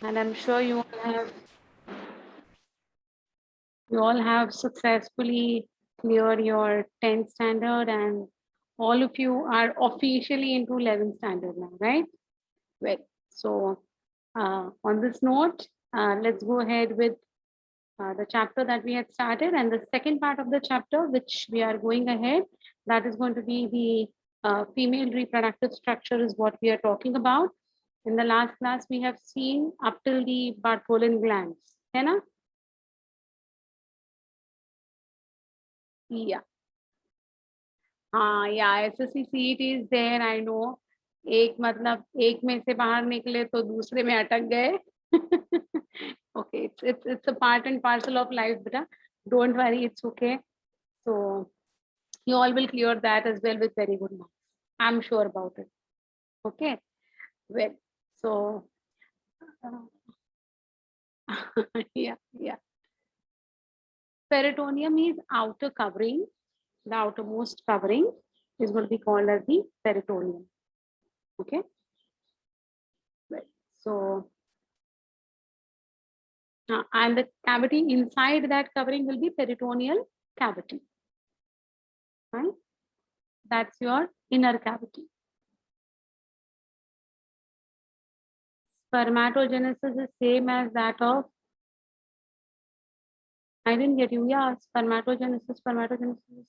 and I'm sure you all have successfully cleared your 10th standard, and all of you are officially into 11th standard now, right? Well, so on this note, let's go ahead with the chapter that we had started, and the second part of the chapter which we are going ahead, that is going to be the female reproductive structure is what we are talking about. In the last class we have seen up till the Bartholin glands, है ना? Yeah. हाँ, या SSC CET is there, I know. एक मतलब एक में से बाहर निकले तो दूसरे में अटक गए. Okay, it's a part and parcel of life, beta. Don't worry, it's okay. So you all will clear that as well with very good marks. I'm sure about it. Okay. Well, so yeah. Peritoneum is outer covering. The outermost covering is going to be called as the peritoneum. Okay. Well, so and the cavity inside that covering will be peritoneal cavity. Right? That's your inner cavity. Spermatogenesis is same as that of, I didn't get you. Yeah, spermatogenesis is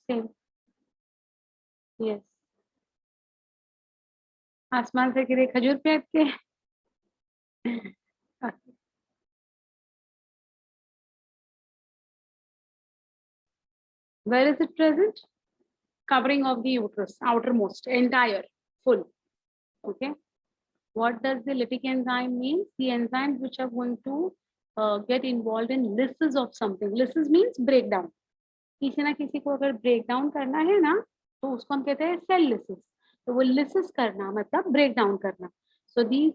same. Yes. आसमान से गिरे खजूर पे अटके. Where is it present? Covering of the uterus, outermost, entire, full. Okay. What does the lytic enzyme mean? The enzymes which are going to get involved in lysis of something. Lysis means breakdown. किसी ना किसी को अगर break down करना है ना, तो उसको हम कहते हैं सेल लिसिस. तो वो लिसिस करना मतलब ब्रेक डाउन करना. So these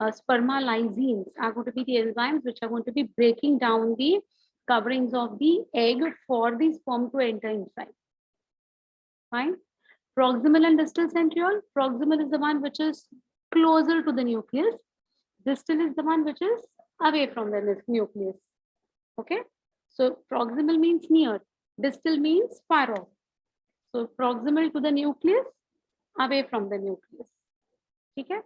spermalizines are going to be the enzymes which are going to be breaking down the coverings of the egg for the sperm to enter inside. Fine. Proximal and distal centriole. Proximal is the one which is closer to the nucleus. Distal is the one which is away from the nucleus. Okay. So proximal means near. Distal means far off. So proximal to the nucleus, away from the nucleus. Okay.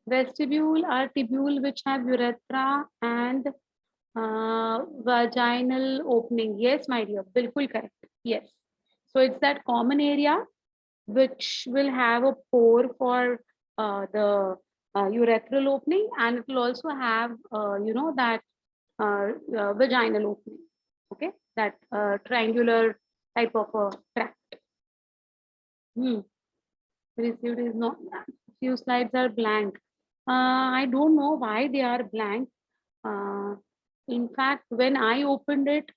Vestibule are tubule which have urethra and vaginal opening. Yes, my dear. Bilkul correct. Yes. So it's that common area which will have a pore for the urethral opening, and it will also have that vaginal opening. Okay, that triangular type of a tract. Received is not. Few slides are blank. I don't know why they are blank. In fact, when I opened it,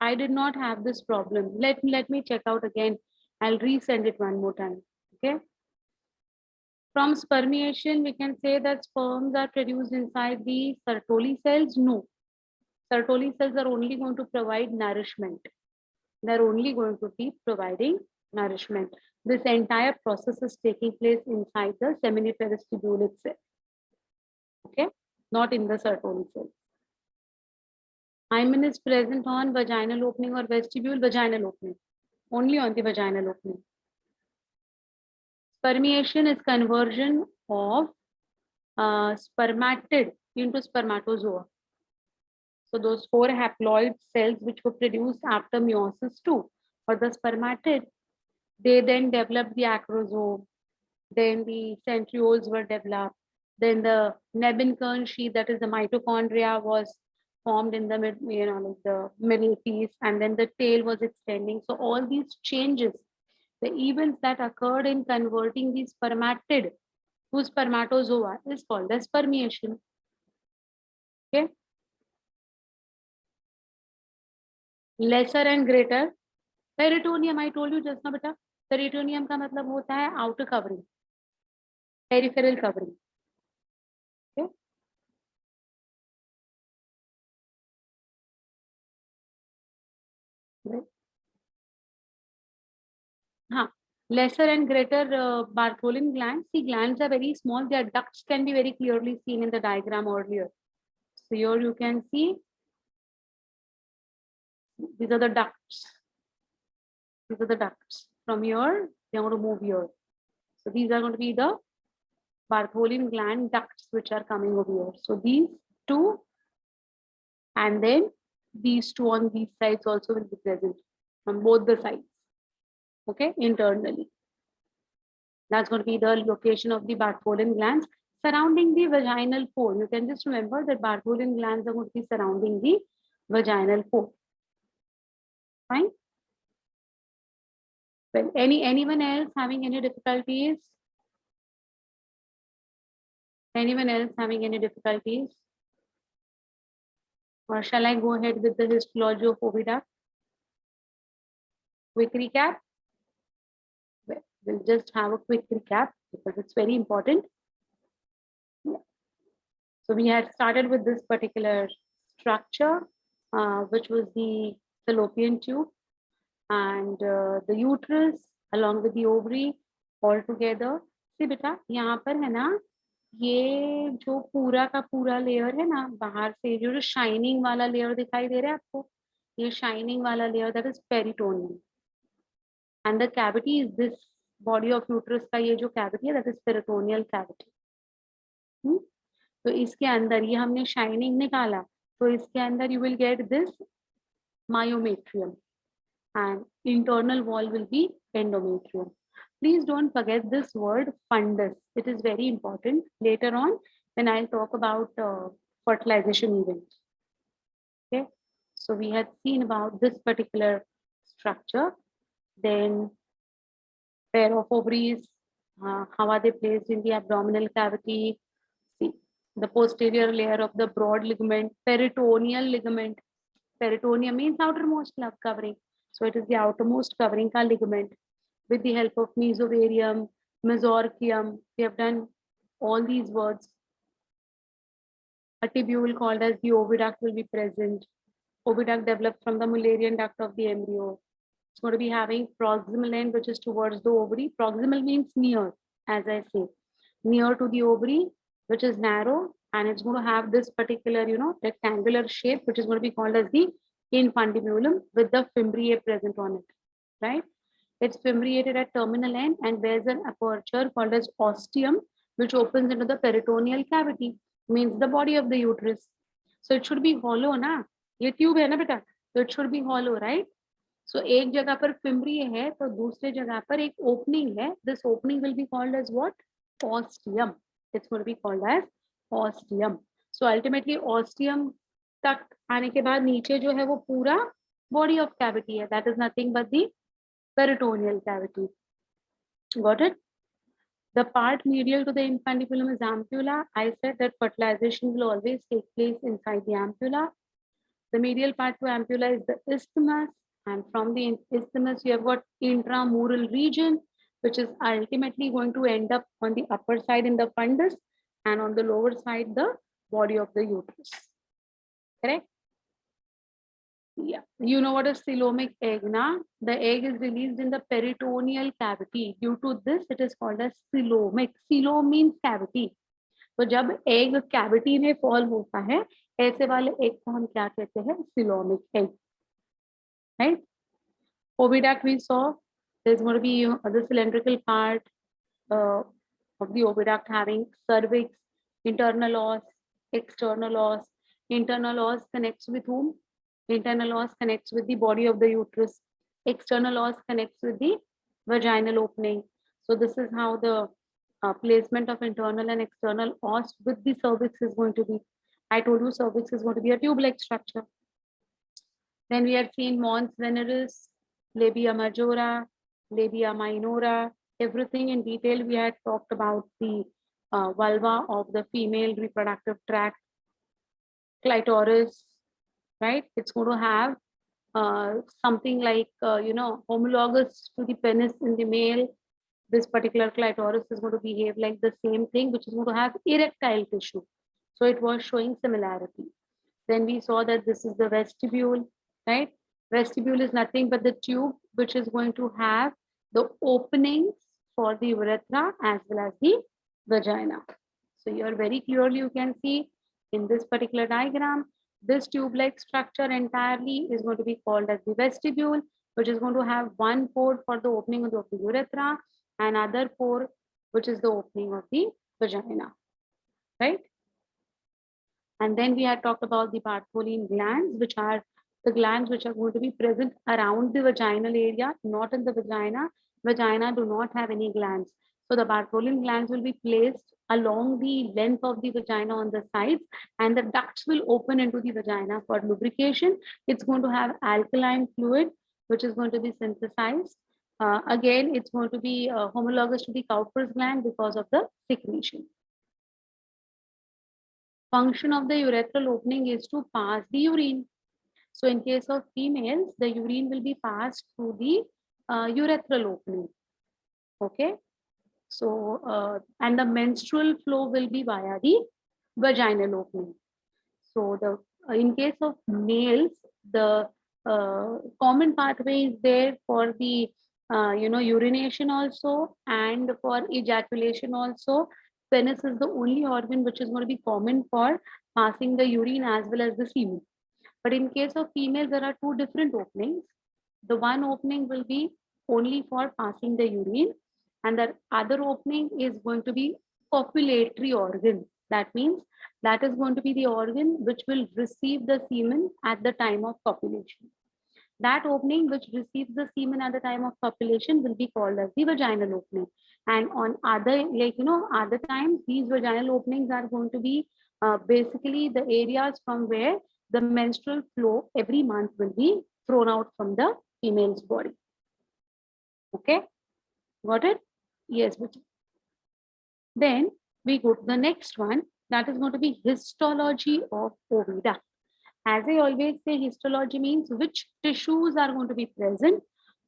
I did not have this problem. Let me check out again. I'll resend it one more time. Okay. From spermiation, we can say that sperms are produced inside the Sertoli cells. No, Sertoli cells are only going to provide nourishment. They're only going to be providing nourishment. This entire process is taking place inside the seminiferous tubule itself. Okay, not in the Sertoli cells. Hymen is present on vaginal opening or vestibule. Vaginal opening, only on the vaginal opening. Spermiation is conversion of spermatid into spermatozoa. So those 4 haploid cells which were produced after meiosis II, or the spermatid, they then developed the acrosome. Then the centrioles were developed. Then the Nebenkern sheath, that is the mitochondria, was formed in the the middle piece, and then the tail was extending. So all these changes, the events that occurred in converting the spermatid to spermatozoa is called as spermiation. Okay. Lesser and greater. Peritoneum, I told you just now, beta. Peritoneum का मतलब होता है outer covering, peripheral covering. Okay. हाँ, Lesser and greater Bartholin glands. See, glands are very small. Their ducts can be very clearly seen in the diagram earlier. So here you can see these are the ducts. These are the ducts. From here, they are going to move here. So these are going to be the Bartholin gland ducts which are coming over here. So these two, and then these two on these sides also will be present from both the sides. Okay, internally. That's going to be the location of the Bartholin glands surrounding the vaginal fold. You can just remember that Bartholin glands are going to be surrounding the vaginal fold. Fine. Well, anyone else having any difficulties? Anyone else having any difficulties? Or shall I go ahead with the histology of oviduct? Quick recap. We'll just have a quick recap because it's very important. Yeah. So we had started with this particular structure, which was the fallopian tube, and the uterus along with the ovary all together. See बेटा यहाँ पर है ना, ये जो पूरा का पूरा लेयर है ना, बाहर से जो शाइनिंग वाला लेयर दिखाई दे रहा है आपको, ये शाइनिंग वाला layer, that is peritoneum, and the cavity is this body of uterus का ये जो कैविटी है दैट इज पेरिटोनियल कैविटी. तो इसके अंदर ये हमने शाइनिंग निकाला, तो इसके अंदर you will get this myometrium and internal wall will be endometrium. Please don't forget this word fundus. It is very important later on when I'll talk about fertilization events. Okay, so we had seen about this particular structure. Then pair of ovaries, how are they placed in the abdominal cavity? See, the posterior layer of the broad ligament, peritoneal ligament. Peritoneum means outermost covering. So it is the outermost covering ka ligament with the help of mesovarium, mesorchium. We have done all these words. A tubule called as the oviduct will be present. Oviduct develops from the Mullerian duct of the embryo. It's going to be having proximal end, which is towards the ovary. Proximal means near, as I say, near to the ovary, which is narrow, and it's going to have this particular, rectangular shape, which is going to be called as the infundibulum with the fimbriae present on it, right? It's fimbriated at terminal end and there's an aperture called as ostium, which opens into the peritoneal cavity, means the body of the uterus. So it should be hollow, na? ये tube है ना बेटा, so it should be hollow, right? So एक जगह पर fimbriae है, तो दूसरे जगह पर एक opening है. This opening will be called as what? Ostium. It's going to be called as ostium. So ultimately ostium तक आने के बाद नीचे जो है वो पूरा body of cavity है. That is nothing but the peritoneal cavity. Got it? The part medial to the infundibulum is ampulla. I said that fertilization will always take place inside the ampulla. The medial part to ampulla is the isthmus, and from the isthmus you have got intramural region, which is ultimately going to end up on the upper side in the fundus, and on the lower side the body of the uterus. Correct? Yeah, you know what is coelomic egg, na? The egg is released in the peritoneal cavity. Due to this, it is called as coelomic. Coelom means cavity. तो जब egg cavity में fall होता है, ऐसे वाले egg को हम क्या कहते हैं? Coelomic egg, right? Oviduct we saw. There's going to be the cylindrical part of the oviduct having cervix, internal os, external os. Internal os connects with whom? Internal os connects with the body of the uterus. External os connects with the vaginal opening. So this is how the placement of internal and external os with the cervix is going to be. I told you cervix is going to be a tube-like structure. Then we have seen mons veneris, labia majora, labia minora, everything in detail. We had talked about the vulva of the female reproductive tract, clitoris, right? It's going to have something like, homologous to the penis in the male. This particular clitoris is going to behave like the same thing, which is going to have erectile tissue. So it was showing similarity. Then we saw that this is the vestibule, right? Vestibule is nothing but the tube which is going to have the openings for the urethra as well as the vagina. So here very clearly you can see in this particular diagram, this tube-like structure entirely is going to be called as the vestibule, which is going to have one port for the opening of the urethra and other port, which is the opening of the vagina, right? And then we had talked about the Bartholin glands, which are the glands which are going to be present around the vaginal area, not in the vagina. Vagina do not have any glands. So the Bartholin glands will be placed along the length of the vagina on the sides, and the ducts will open into the vagina for lubrication. It's going to have alkaline fluid, which is going to be synthesized. Again, it's going to be homologous to the Cowper's gland because of the secretion. Function of the urethral opening is to pass the urine. So in case of females, the urine will be passed through the urethral opening. Okay. So, and the menstrual flow will be via the vaginal opening. So the in case of males, the common pathway is there for the urination also, and for ejaculation also. Penis is the only organ which is going to be common for passing the urine as well as the semen. But in case of females, there are two different openings. The one opening will be only for passing the urine, and the other opening is going to be copulatory organ. That means that is going to be the organ which will receive the semen at the time of copulation. That opening which receives the semen at the time of copulation will be called as the vaginal opening. And on other, other times, these vaginal openings are going to be basically the areas from where the menstrual flow every month will be thrown out from the female's body. Okay, got it? Yes. Then we go to the next one, that is going to be histology of oviduct. As I always say, histology means which tissues are going to be present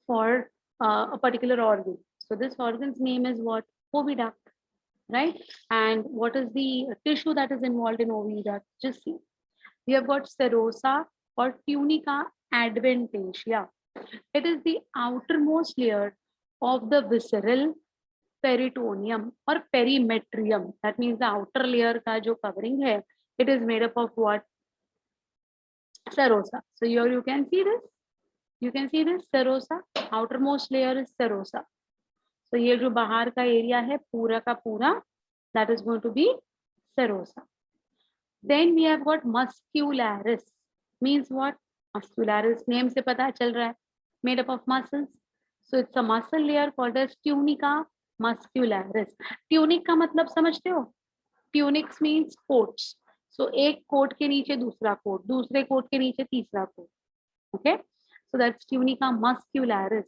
for a particular organ. So this organ's name is what? Oviduct, right? And what is the tissue that is involved in oviduct? Just see. We have got serosa or tunica adventitia. It is the outermost layer of the visceral peritoneum or perimetrium. That means the outer layer ka jo covering hai, it is made up of what? Serosa. So here you can see this. You can see this serosa. Outermost layer is serosa. So ये जो बाहर का area है पूरा का पूरा, that is going to be serosa. Then we have got muscularis. Means what? Muscularis name से पता चल रहा है. Made up of muscles. So it's a muscle layer called as tunica muscularis. Tunic का मतलब समझते हो? Tunics means coats. So एक कोट के नीचे दूसरा कोट, दूसरे कोट के नीचे तीसरा coat. Okay, so that's tunica muscularis.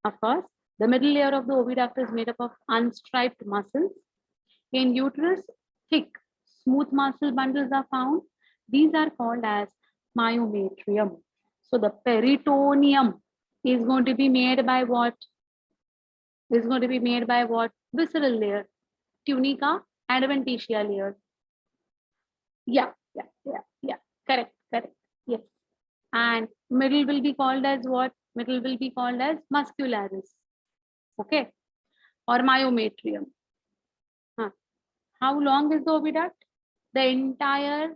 Of course, the middle layer of the oviduct is made up of unstriped muscles. In uterus, thick, smooth muscle bundles are found. These are called as myometrium. So the peritoneum is going to be made by what? Is going to be made by what? Visceral layer, tunica adventitia layer. Yeah. Correct. Yes. And middle will be called as what? Middle will be called as muscularis. Okay. Or myometrium. How long is the oviduct? The entire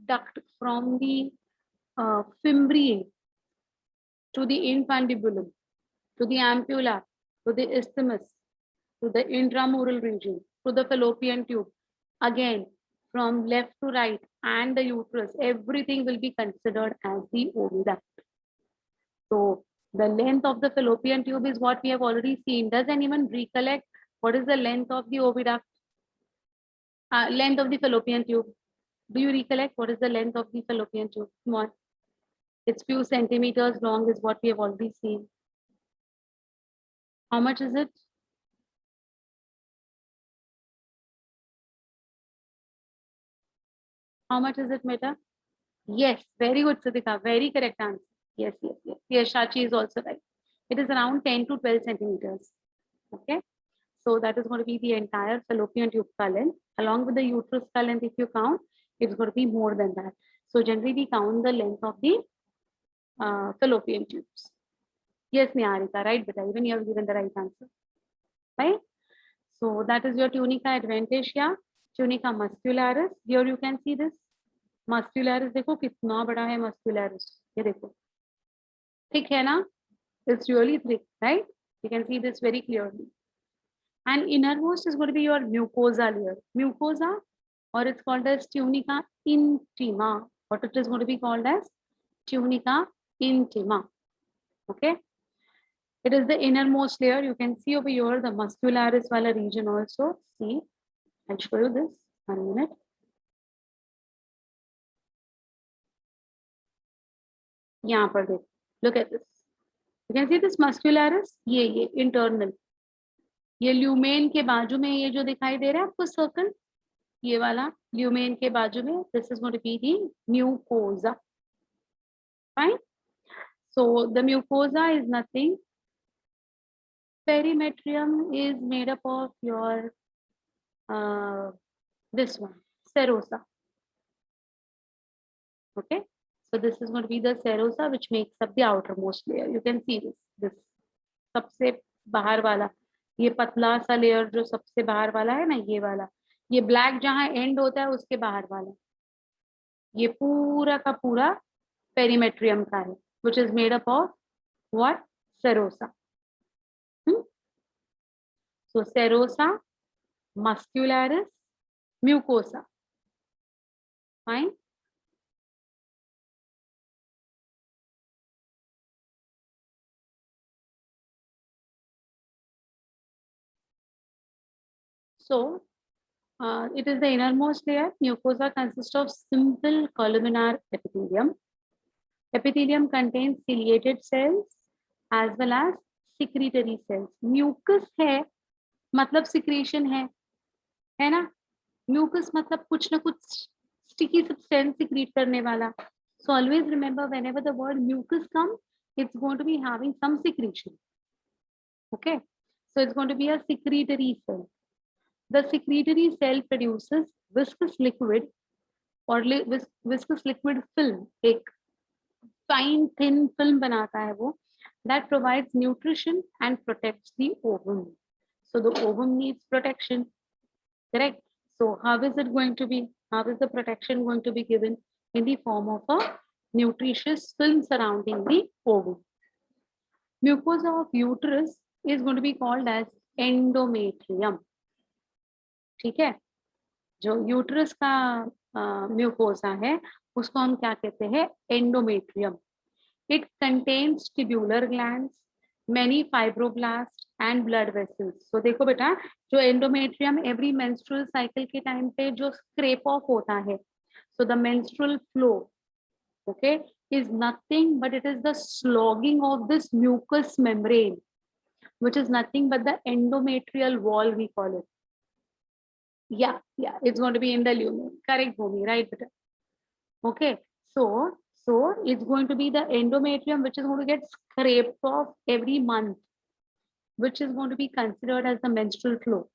duct from the fimbriae to the infundibulum, to the ampulla, to the isthmus, to the intramural region, to the fallopian tube. Again, from left to right and the uterus, everything will be considered as the oviduct. So the length of the fallopian tube is what we have already seen. Does anyone recollect what is the length of the oviduct? Length of the fallopian tube. Do you recollect what is the length of the fallopian tube? Come on. It's few centimeters long is what we have already seen. How much is it? How much is it, Meta? Yes, very good, Siddhika. Very correct answer. Yes. Shachi is also right. It is around 10 to 12 centimeters. Okay. So that is going to be the entire fallopian tube length. Along with the uterus length, if you count, it's going to be more than that. So generally we count the length of the fallopian tubes. Yes, Niharika, right, beta. Even you have given the right answer, right? So that is your tunica adventitia, tunica muscularis. Here you can see this muscularis. देखो कितना बड़ा है muscularis. ये देखो, thick है ना? It's really thick, right? You can see this very clearly. And innermost is going to be your mucosa layer. Mucosa, or it's called as tunica intima. What it is going to be called as tunica intima. Okay. It is the innermost layer. You can see over here the muscularis wala region also. See, I'll show you this. 1 minute. यहाँ पर देखो. Look at this. You can see this muscularis. ये internal. ये lumen के बाजू में ये जो दिखाई दे रहा है आपको सर्कल, ये वाला ल्यूमेन के बाजू में, this is going to be the mucosa. Fine. So the mucosa is nothing. Perimetrium is made up of your this one, serosa. Okay. So this is going to be the serosa which makes up the outermost layer. You can see this सबसे बाहर वाला, ये पतला सा layer जो सबसे बाहर वाला है ना, ये वाला, ये ब्लैक जहां एंड होता है उसके बाहर वाला, ये पूरा का पूरा पेरीमेट्रियम का है, which is made up of what? Serosa. So serosa, muscularis, mucosa. Fine. So it is the innermost layer. Mucosa consists of simple columnar epithelium. Epithelium contains ciliated cells as well as secretory cells. Mucus है मतलब secretion है ना? Mucus मतलब कुछ ना कुछ sticky substance secrete करने वाला. So always remember, whenever the word mucus comes, it's going to be having some secretion. Okay, so it's going to be a secretory cell. The secretory cell produces viscous liquid or viscous liquid film. एक fine thin film बनाता है वो, that provides nutrition and protects the ovum. So the ovum needs protection, correct? So how is it going to be? How is the protection going to be given? In the form of a nutritious film surrounding the ovum. Mucosa of uterus is going to be called as endometrium. ठीक है, जो uterus का mucosa है उसको हम क्या कहते हैं? Endometrium. It contains tubular glands, many fibroblasts and blood vessels. So देखो बेटा, जो एंडोमेट्रियम एवरी मेंस्ट्रुअल साइकिल के टाइम पे जो स्क्रेप ऑफ होता है, so the menstrual flow, okay, is nothing but it is the slogging of this mucous membrane, which is nothing but the endometrial wall, we call it. Yeah, it's going to be in the lumen. Correct, Bhumi, right? Okay, so it's going to be the endometrium which is going to get scraped off every month, which is going to be considered as the menstrual flow.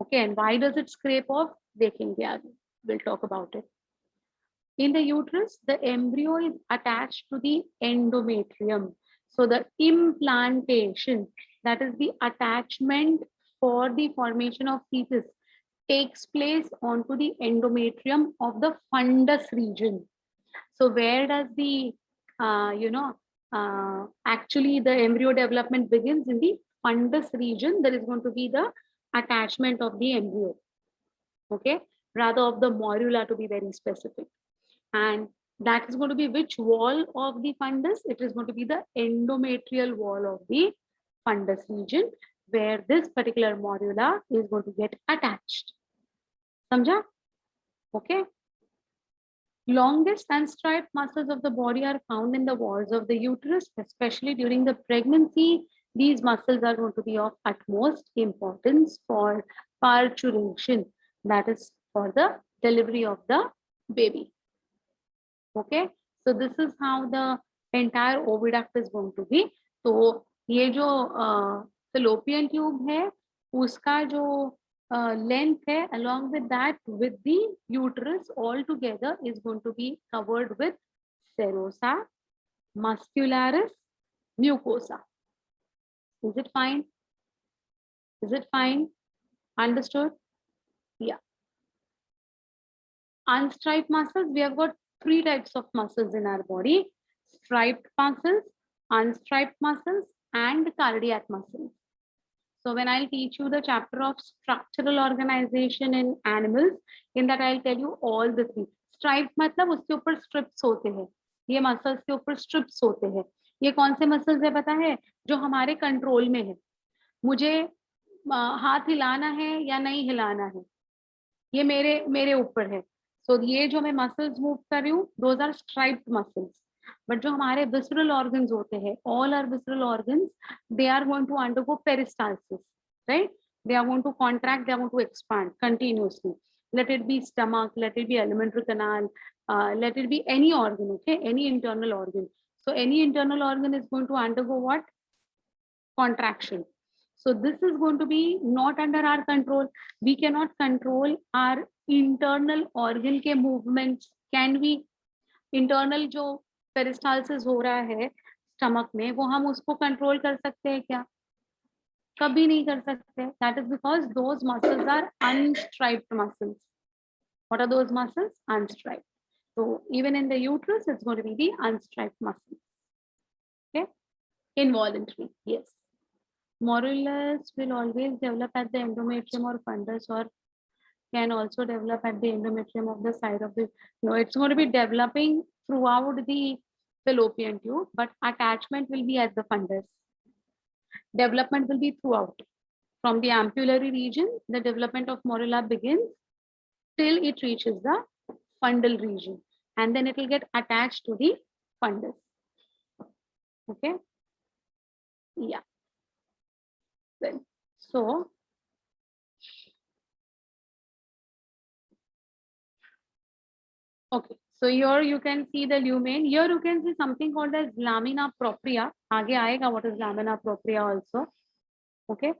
Okay, and why does it scrape off? देखेंगे आगे. We'll talk about it. In the uterus, the embryo is attached to the endometrium. So the implantation, that is the attachment for the formation of fetus, takes place onto the endometrium of the fundus region. So where does the actually the embryo development begins? In the fundus region. There is going to be the attachment of the embryo, okay, rather of the morula, to be very specific. And that is going to be which wall of the fundus? It is going to be the endometrial wall of the fundus region, where this particular morula is going to get attached. Samjha? Okay. Longest and striped muscles of the body are found in the walls of the uterus, especially during the pregnancy. These muscles are going to be of utmost importance for parturition, that is for the delivery of the baby. Okay, so this is how the entire oviduct is going to be. तो ये जो fallopian tube है उसका जो length है, along with that, with the uterus all together is going to be covered with serosa, muscularis, mucosa. Is it fine? Is it fine? Understood? Yeah. Unstriped muscles, we have got three types of muscles in our body: striped muscles, unstriped muscles, and cardiac muscles. So when I'll teach you the chapter of structural organization in animals, in that I'll tell you all the three. Striped मतलब उसके ऊपर strips होते हैं, ये muscles के ऊपर strips होते हैं. ये कौन से muscles है पता है? जो हमारे control में है. मुझे हाथ हिलाना है या नहीं हिलाना है, ये मेरे ऊपर है. So ये जो मैं muscles move कर रही हूँ, those are striped muscles. But जो हमारे visceral organs होते हैं, all our visceral organs, they are going to undergo peristalsis, right? They are going to contract, they are going to expand continuously. Let it be stomach, let it be alimentary canal, let it be any organ, okay? Any internal organ. So any internal organ is going to undergo what? Contraction. So this is going to be not under our control. We cannot control our internal organ के movements. Can we? Internal जो peristalsis हो रहा है stomach में, वो हम उसको control कर सकते हैं क्या? कभी नहीं कर सकते. That is because those muscles are unstriped muscles. What are those muscles? Unstriped. So even in the uterus, it's going to be the unstriped muscles. Okay? Involuntary. Yes. Morulus will always develop at the endometrium or fundus, or can also develop at the endometrium of the side of the. No, it's going to be developing throughout the fallopian tube, but attachment will be at the fundus. Development will be throughout. From the ampullary region, the development of morula begins till it reaches the fundal region, and then it will get attached to the fundus. Okay. Yeah. Well, so okay, so here you can see the lumen. Here you can see something called as lamina propria. आगे आएगा what is lamina propria also. Okay,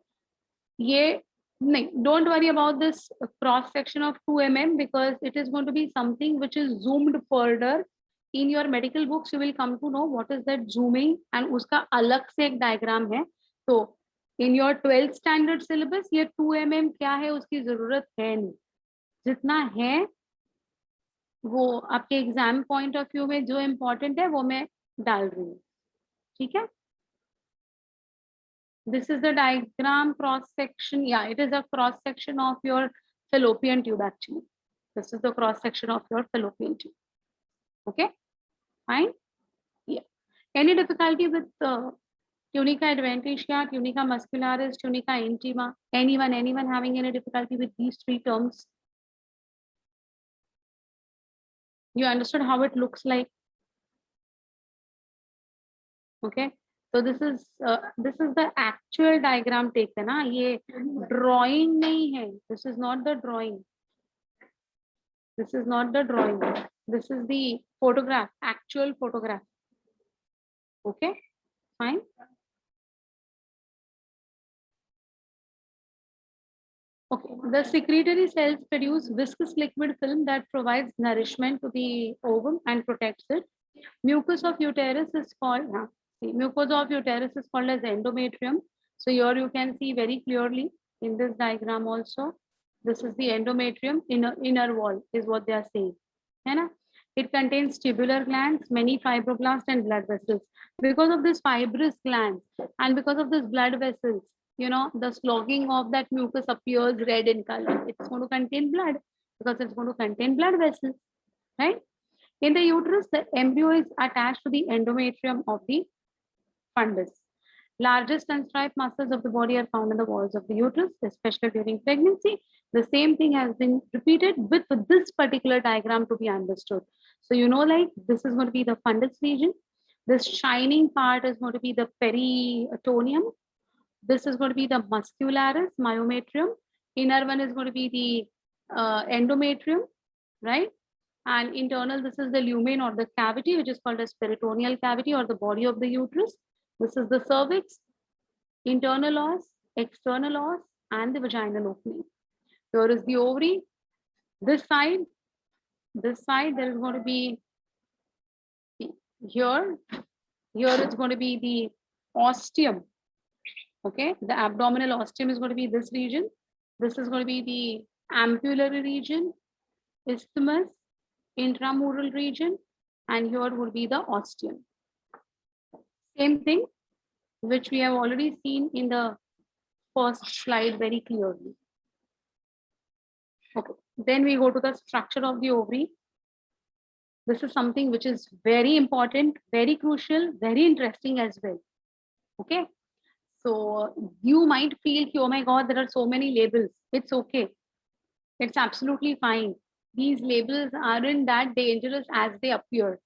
ये नहीं, don't worry about this cross section of 2 mm because it is going to be something which is zoomed further. In your medical books you will come to know what is that zooming, and उसका अलग से एक diagram है. तो in your 12th standard syllabus ये 2 mm क्या है उसकी जरूरत है नहीं. जितना है वो आपके एग्जाम पॉइंट ऑफ व्यू में जो इम्पोर्टेंट है वो मैं डाल रही हूँ. ठीक है. This is the diagram cross section. Yeah, it is a cross section of your fallopian tube actually. This is the cross section of your fallopian tube. Okay, fine. Yeah. Any difficulty with tunica adventitia, tunica muscularis, tunica intima? Anyone having any difficulty with these three terms? You understood how it looks like? Okay. So this is the actual diagram taken. ना ये drawing नहीं है. This is not the drawing. This is not the drawing. This is the photograph, actual photograph. Okay, fine. Okay, the secretory cells produce viscous liquid film that provides nourishment to the ovum and protects it. Mucus of uterus is called, mucus of uterus is called as endometrium. So here you can see very clearly in this diagram also. This is the endometrium, inner wall is what they are saying. It contains tubular glands, many fibroblasts and blood vessels. Because of this fibrous glands and because of this blood vessels, you know, the slogging of that mucus appears red in color. It's going to contain blood because it's going to contain blood vessels, right? In the uterus, the embryo is attached to the endometrium of the fundus. Largest unstriped muscles of the body are found in the walls of the uterus, especially during pregnancy. The same thing has been repeated with this particular diagram to be understood. So you know, like this is going to be the fundus region. This shining part is going to be the peritoneum. This is going to be the muscularis, myometrium. Inner one is going to be the endometrium, right? And internal, this is the lumen or the cavity, which is called as peritoneal cavity or the body of the uterus. This is the cervix, internal os, external os, and the vaginal opening. Here is the ovary. This side, there is going to be here. Here it's going to be ostium. Okay, the abdominal ostium is going to be this region. This is going to be the ampullary region, isthmus, intramural region, and here would be the ostium. Same thing, which we have already seen in the first slide very clearly. Okay, then we go to the structure of the ovary. This is something which is very important, very crucial, very interesting as well. Okay, so you might feel, oh my God, there are so many labels. It's okay. It's absolutely fine. These labels aren't that dangerous as they appear.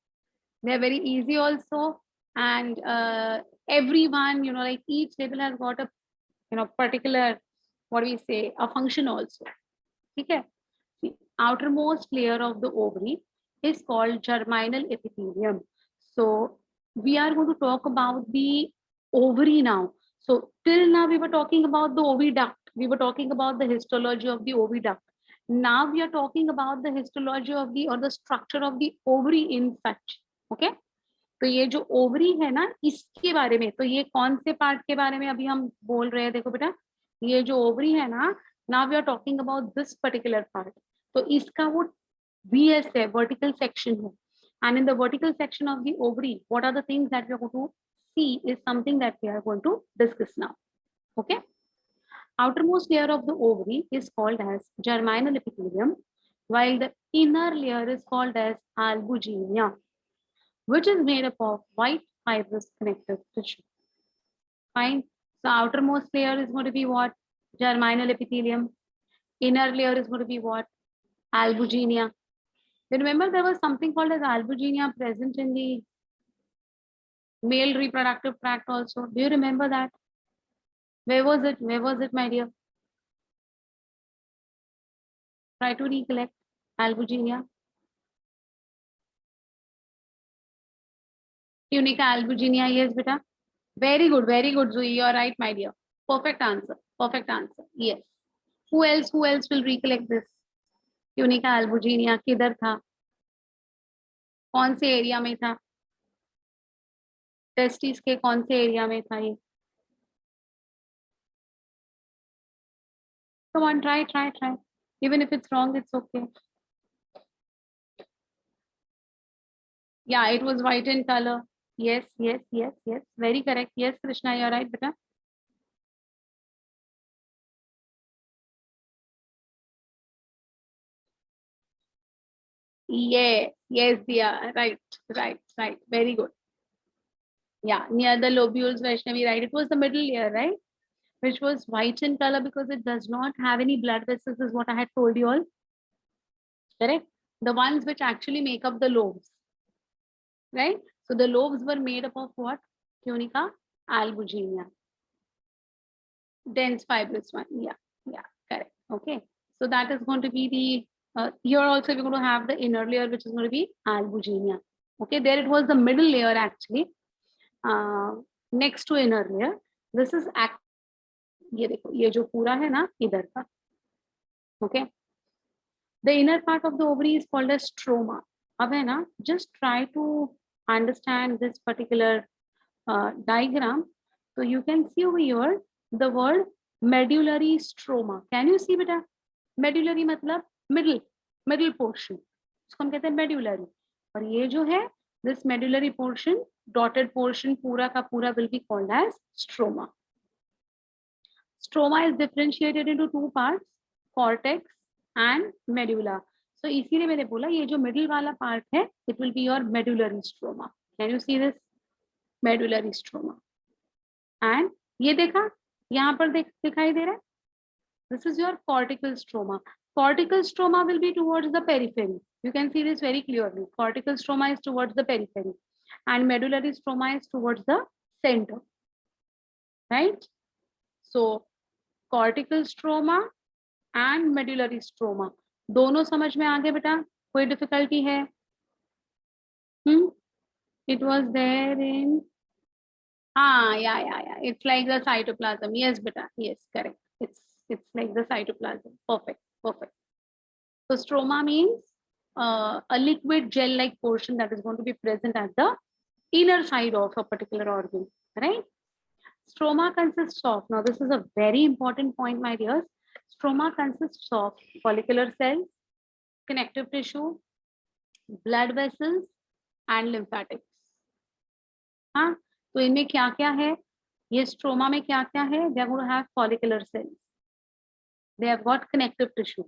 They're very easy also. And everyone, like each label has got a, particular, what do we say, a function also. Okay. The outermost layer of the ovary is called germinal epithelium. So we are going to talk about the ovary now. So till now we were talking about the oviduct. We were talking about the histology of the oviduct. Now we are talking about the histology of the or the structure of the ovary in such. Okay. तो ये जो ovary है ना, इसके बारे में, तो ये कौन से पार्ट के बारे में अभी हम बोल रहे हैं? देखो बेटा, ये जो ओवरी है ना, now we are talking about this particular part. तो इसका वो VS है, वर्टिकल सेक्शन है. And in the vertical section of the ovary, what are the things that we are going to see is something that we are going to discuss now. Okay. Outermost layer of the ovary is called as germinal epithelium, while the inner layer is called as albuginea, which is made up of white fibrous connective tissue. Fine. So outermost layer is going to be what? Germinal epithelium. Inner layer is going to be what? Albuginea. Remember, there was something called as albuginea present in the male reproductive tract also. Do you remember that? Where was it? Where was it, my dear? Try to recollect albuginea. Tunica albuginea, yes, beta. Very good, Zui. You're right, my dear. Perfect answer. Perfect answer. Yes. Who else will recollect this? Tunica albuginea किधर था? कौन से area में था? Testis के कौन से area में था ये? Come on, try. Even if it's wrong, it's okay. Yeah, it was white in color. Yes. Very correct. Yes, Krishna, you're right, beta. Yes, dear. Right. Very good. Yeah, near the lobules, Vaishnavi, right? It was the middle layer, right? Which was white in color because it does not have any blood vessels, is what I had told you all. Correct? The ones which actually make up the lobes, right? So the lobes were made up of what? Tunica albuginea. Dense fibrous one. Yeah, correct. Okay. So that is going to be the, here also we're going to have the inner layer, which is going to be albuginea. Okay, there it was the middle layer actually. Next to inner layer, this is ये देखो, ये जो पूरा है ना इधर का. Okay, the inner part of the ovary is called as stroma. अब है ना, just try to understand this particular diagram. So you can see over here the word medullary stroma. Can you see बेटा? Medullary मतलब middle portion, उसको हम कहते हैं medullary. और ये जो है, this medullary portion, dotted portion पूरा का पूरा will be called as stroma. Stroma is differentiated into two parts, cortex and medulla. So इसीलिए मैंने बोला ये जो middle वाला part है, it will be your medullary stroma. Can you see this? Medullary stroma. And ये देखा, यहाँ पर दिखाई दे रहा है. This is your cortical stroma. Cortical stroma will be towards the periphery. You can see this very clearly. Cortical stroma is towards the periphery, and medullary stroma is towards the center. Right? So cortical stroma and medullary stroma. दोनों समझ में आ गए बेटा? कोई difficulty है? It was there in. Yeah. It's like the cytoplasm. Yes, beta. Yes, correct. It's like the cytoplasm. Perfect. So stroma means a liquid gel-like portion that is going to be present at the inner side of a particular organ, right? Stroma consists of, now this is a very important point, my dears. Stroma consists of follicular cells, connective tissue, blood vessels and lymphatics. हाँ, तो इनमें क्या क्या है? ये stroma में क्या क्या है? They are going to have follicular cells. They have got connective tissue,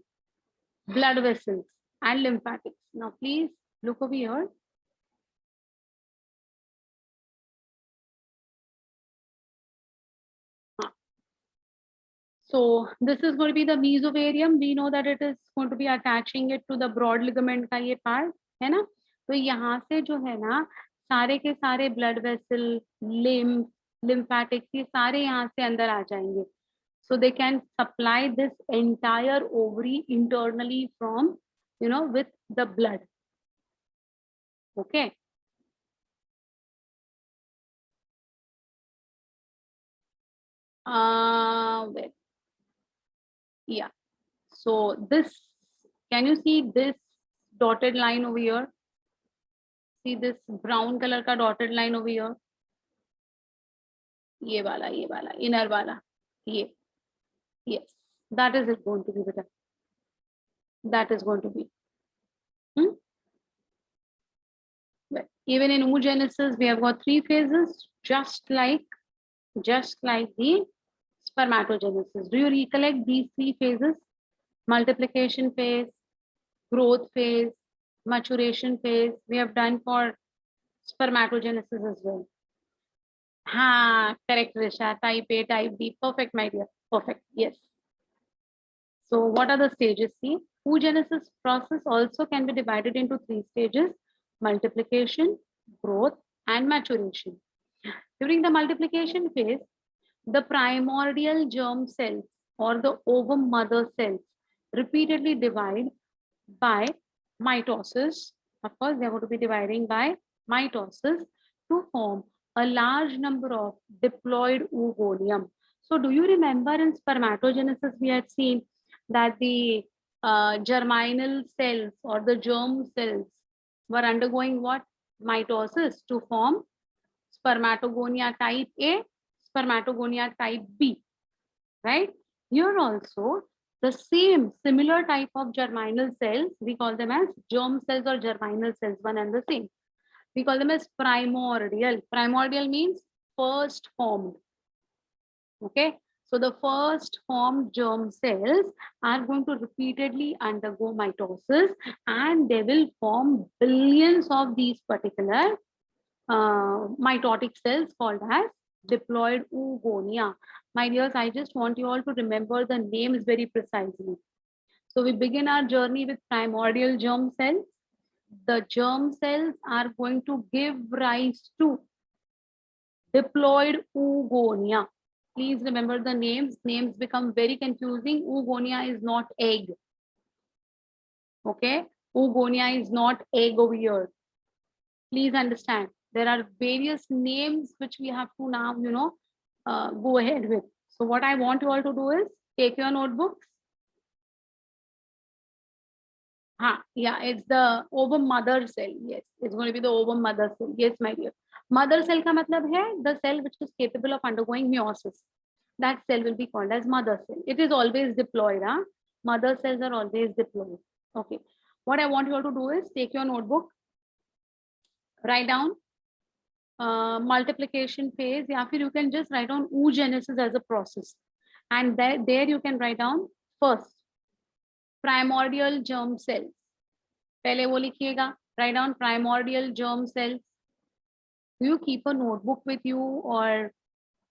blood vessels and lymphatics. Now please look over here. So this is going to be the mesovarium. We know that it is going to be attaching it to the broad ligament का ये part है ना. तो यहाँ से जो है ना सारे के सारे blood vessel, lymph, lymphatics ये सारे यहाँ से अंदर आ जाएंगे. So they can supply this entire ovary internally from, with the blood. Okay. Wait. Yeah. So this, can you see this dotted line over here? See this brown color का dotted line over here? ये वाला, inner वाला, ये. Yes, that is it going to be, beta. That is going to be. Well, even in oogenesis, we have got 3 phases, just like the spermatogenesis. Do you recollect these 3 phases? Multiplication phase, growth phase, maturation phase. We have done for spermatogenesis as well. Ha, correct, Risha. Type A, type B. Perfect, my dear. Perfect. Yes. So what are the stages? See, oogenesis process also can be divided into 3 stages: multiplication, growth, and maturation. During the multiplication phase, the primordial germ cells or the ovum mother cells repeatedly divide by mitosis. Of course, they are going to be dividing by mitosis to form a large number of diploid oogonium. So do you remember in spermatogenesis we had seen that the germinal cells or the germ cells were undergoing what? Mitosis to form spermatogonia type A, spermatogonia type B, right? Here also the same similar type of germinal cells, we call them as germ cells or germinal cells, one and the same. We call them as primordial. Primordial means first formed. Okay, so the first formed germ cells are going to repeatedly undergo mitosis and they will form billions of these particular mitotic cells called as diploid oogonia. My dears, I just want you all to remember the names very precisely. So we begin our journey with primordial germ cells. The germ cells are going to give rise to diploid oogonia. Please remember the names. Names become very confusing. Oogonia is not egg. Okay, oogonia is not egg over here. Please understand. There are various names which we have to now, go ahead with. So what I want you all to do is take your notebooks. Yeah, it's the ovum mother cell. Yes, it's going to be the ovum mother cell. Yes, my dear. Mother cell का मतलब है the cell which is capable of undergoing meiosis. That cell will be called as mother cell. It is always diploid. Mother cells are always diploid. Okay. What I want you all to do is take your notebook, write down multiplication phase, या फिर you can just write down oogenesis as a process, and there you can write down first primordial germ cells. पहले वो लिखिएगा, write down primordial germ cells. Do you keep a notebook with you, or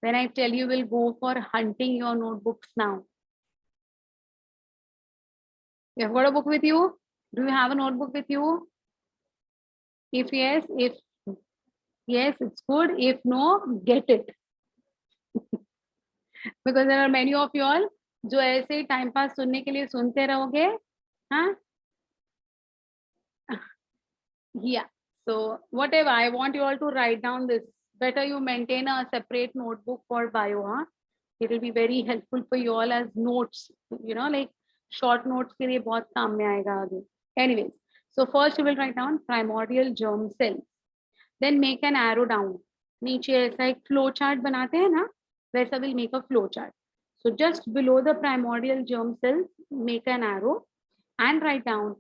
when I tell you will go for hunting your notebooks now? You have got a book with you? Do you have a notebook with you? If yes, it's good. If no, get it. Because there are many of you all जो ऐसे ही time pass सुनने के लिए सुनते रहोगे. हाँ? Yeah. So whatever, I want you all to write down this. Better you maintain a separate notebook for bio. It will be very helpful for you all as notes. Like short notes के लिए बहुत काम में आएगा आगे. Anyways, so first you will write down primordial germ cells. Then make an arrow down. नीचे ऐसा एक flow chart बनाते हैं ना, वैसा we'll make a flow chart. So just below the primordial germ cells, make an arrow and write down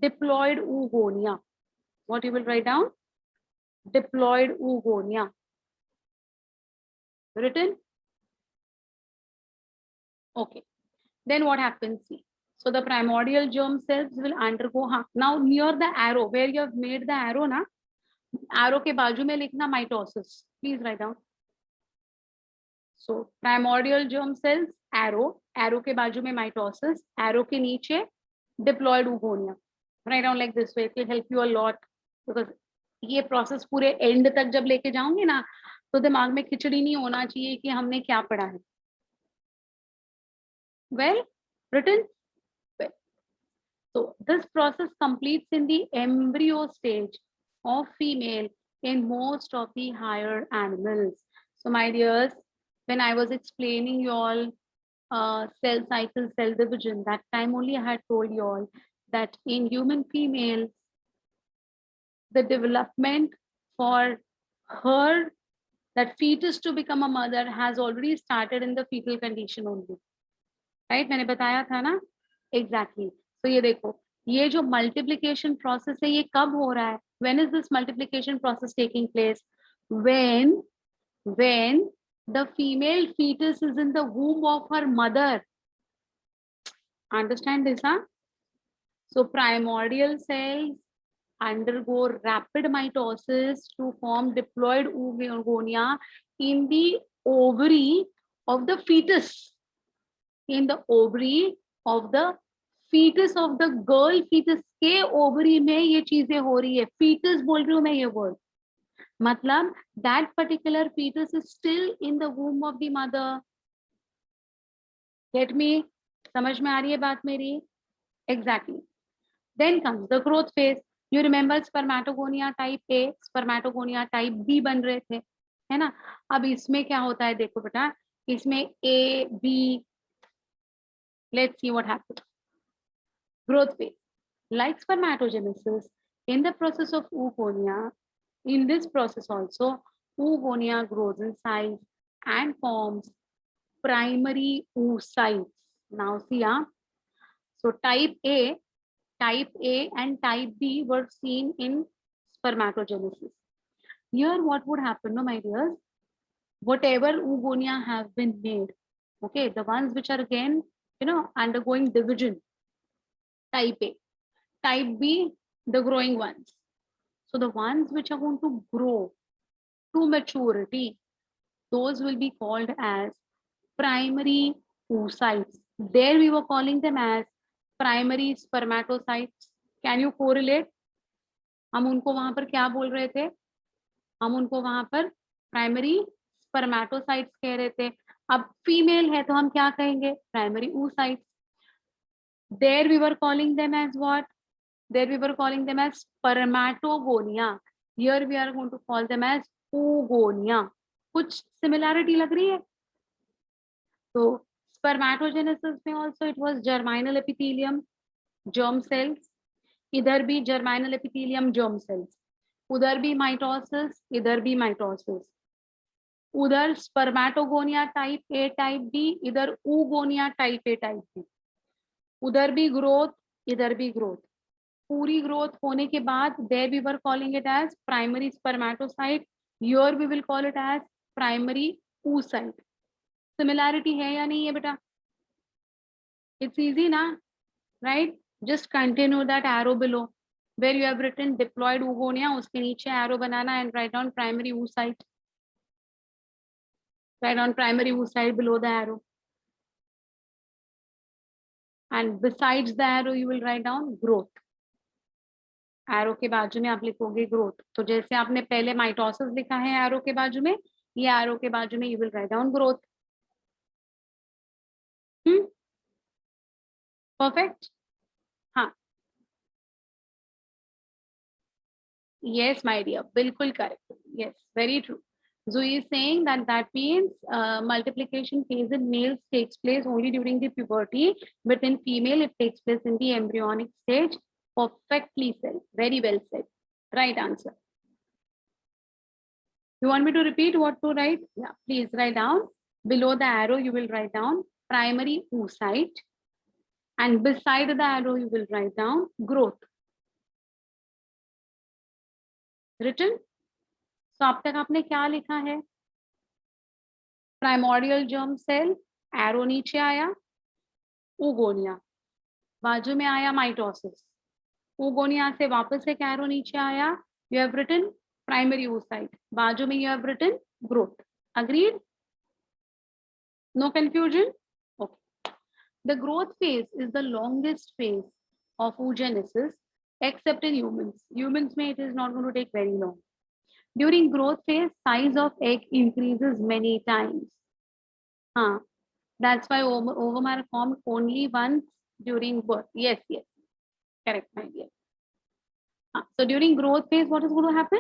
diploid oogonia. What you will write down? Diploid oogonia. Written? Okay. Then what happens? See. So the primordial germ cells will undergo. Now near the arrow, where you have made the arrow, na, arrow के बाजू में लिखना mitosis. Please write down. So primordial germ cells, arrow, arrow के बाजू में mitosis, arrow के नीचे diploid oogonia. Write down like this way. It will help you a lot because ये process पूरे end तक जब लेके जाऊंगी ना, तो दिमाग में खिचड़ी नहीं होना चाहिए कि हमने क्या पढ़ा है. Well, written. Well. So this process completes in the embryo stage of female in most of the higher animals. So my dears, when I was explaining you all cell cycle, cell division, that time only I had told you all that in human female, the development for her, that fetus to become a mother has already started in the fetal condition only. Right? मैंने बताया था ना? Exactly. So ये देखो, ये जो multiplication process है, ये कब हो रहा है? When is this multiplication process taking place? When the female fetus is in the womb of her mother. Understand this, huh? So primordial cells undergo rapid mitosis to form diploid oogonia in the ovary of the fetus. In the ovary of the fetus of the girl fetus के ovary में ये चीजें हो रही है. Fetus बोल रही हूँ मैं ये word. मतलब that particular fetus is still in the womb of the mother. Get me? समझ में आ रही है बात मेरी? Exactly. Then comes the growth phase. You remember spermatogonia type A, spermatogonia type B बन रहे थे, है ना? अब इसमें क्या होता है देखो बेटा, इसमें A, B. Let's see what happens. Growth phase. Like spermatogenesis, in the process of oogonia, in this process also, oogonia grows in size and forms primary oocytes. Now see, so type A and type B were seen in spermatogenesis. Here what would happen, no, my dears? Whatever oogonia have been made, okay, the ones which are again, undergoing division, type A. Type B, the growing ones. So the ones which are going to grow to maturity, those will be called as primary oocytes. There we were calling them as primary spermatocytes. Can you correlate? हम उनको वहां पर क्या बोल रहे थे? हम उनको वहां पर प्राइमरी स्पर्मेटोसाइट्स कह रहे थे. अब फीमेल है तो हम क्या कहेंगे? Primary oocytes. There we were calling them as what? There we were calling them as spermatogonia. Here we are going to call them as oogonia. कुछ similarity लग रही है? So spermatogenesis में also it was germinal epithelium, germ cells. इधर भी germinal epithelium, germ cells. उधर भी mitosis, इधर भी mitosis. उधर spermatogonia type A, type B, इधर oogonia type A, type B. उधर भी growth, इधर भी growth. पूरी growth होने के बाद there we were calling it as primary spermatocyte. Here we will call it as primary oocyte. Similarity है या नहीं है बेटा? It's easy ना, right? Just continue that arrow below where you have written diploid oogonia. उसके नीचे arrow banana and write down primary oocyte. Write down primary oocyte below the arrow. And besides the arrow, you will write down growth. Arrow के बाजू में आप लिखोगे growth. तो जैसे आपने पहले माइटोसिस लिखा है एरो के बाजू में, ये एरो के बाजू में you will write down growth. Perfect. हाँ, yes my dear, बिल्कुल correct. Yes, very true. Zoe is saying that means multiplication phase in males takes place only during the puberty, but in female it takes place in the embryonic stage. Perfectly said. Very well said. Right answer. You want me to repeat what to write? Yeah, please write down. Below the arrow, you will write down primary oocyte, and beside the arrow, you will write down growth. Written? So अब तक आपने क्या लिखा है? Primordial germ cell, arrow नीचे आया, oogonia, बाजू में आया माइटोसिस, oogonia से वापस एक एरो नीचे आया, you have written primary oocyte, बाजू में you have written growth. Agreed? No confusion? Okay. The growth phase is the longest phase of oogenesis except in humans. Humans may it is not going to take very long. During growth phase, size of egg increases many times. That's why ovum are formed only once during birth. Yes, yes, correct, my dear. So during growth phase, what is going to happen?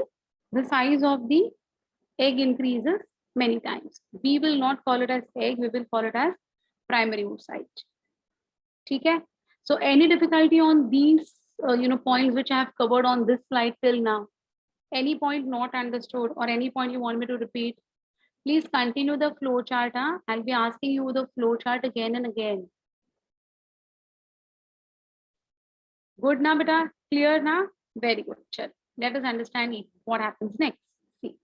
The size of the egg increases many times. We will not call it as egg, we will call it as primary oocyte. Okay? So any difficulty on these points which I have covered on this slide till now? Any point not understood or any point you want me to repeat? Please continue the flow chart. I'll be asking you the flow chart again and again. Good now, beta? Clear now? Very good. Chal. Let us understand what happens next. See.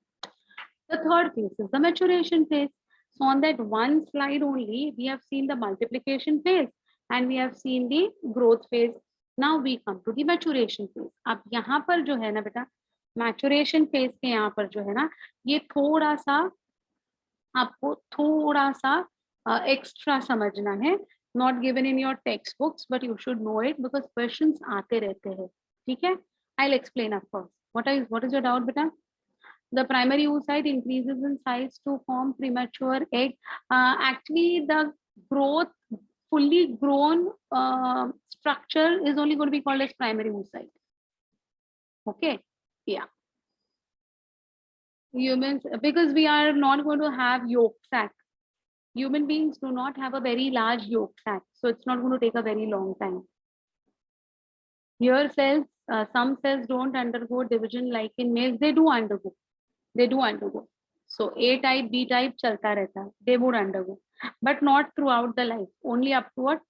The third phase is the maturation phase. So on that one slide only, we have seen the multiplication phase and we have seen the growth phase. Now we come to the maturation phase. अब यहाँ पर जो है ना बेटा, maturation phase के यहाँ पर जो है ना, ये थोड़ा सा आपको थोड़ा सा एक्स्ट्रा समझना है. Not given in your textbooks, but you should know it because questions आते रहते हैं. ठीक है? I'll explain of course. What is your doubt, बेटा? The primary oocyte increases in size to form premature egg. Actually, the growth, fully grown structure is only going to be called as primary oocyte. Okay, yeah. Humans, because we are not going to have yolk sac. Human beings do not have a very large yolk sac, so it's not going to take a very long time. Here cells, some cells don't undergo division like in males. They do undergo. They do undergo. So A type, B type chalta rehta hai. They would undergo, but not throughout the life. Only up to a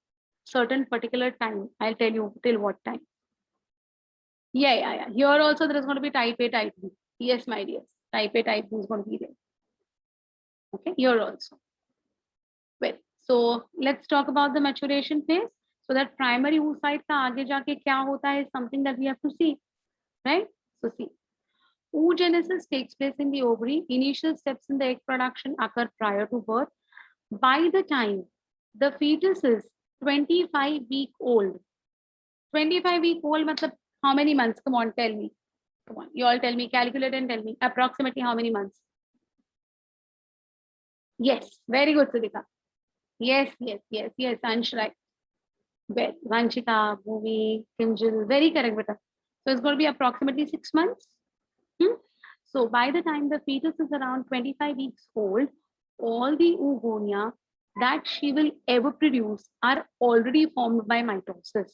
certain particular time. I'll tell you till what time. Yeah. Here also there is going to be type A, type B. Yes, my dears. Type A, type B is going to be there. Okay, here also. Well, so let's talk about the maturation phase. So that primary oocyte का आगे जाके क्या होता है is something that we have to see, right? So see. Oogenesis takes place in the ovary. Initial steps in the egg production occur prior to birth. By the time the fetus is 25 week old, 25 week old, matlab how many months? Come on, tell me. Come on, you all tell me, calculate and tell me approximately how many months. Yes, very good, Sudhika. Yes, Ansh, right. Well, Vanshika, Bhumi, Kinjal, very correct, beta. So it's going to be approximately 6 months. So by the time the fetus is around 25 weeks old, all the oogonia that she will ever produce are already formed by mitosis.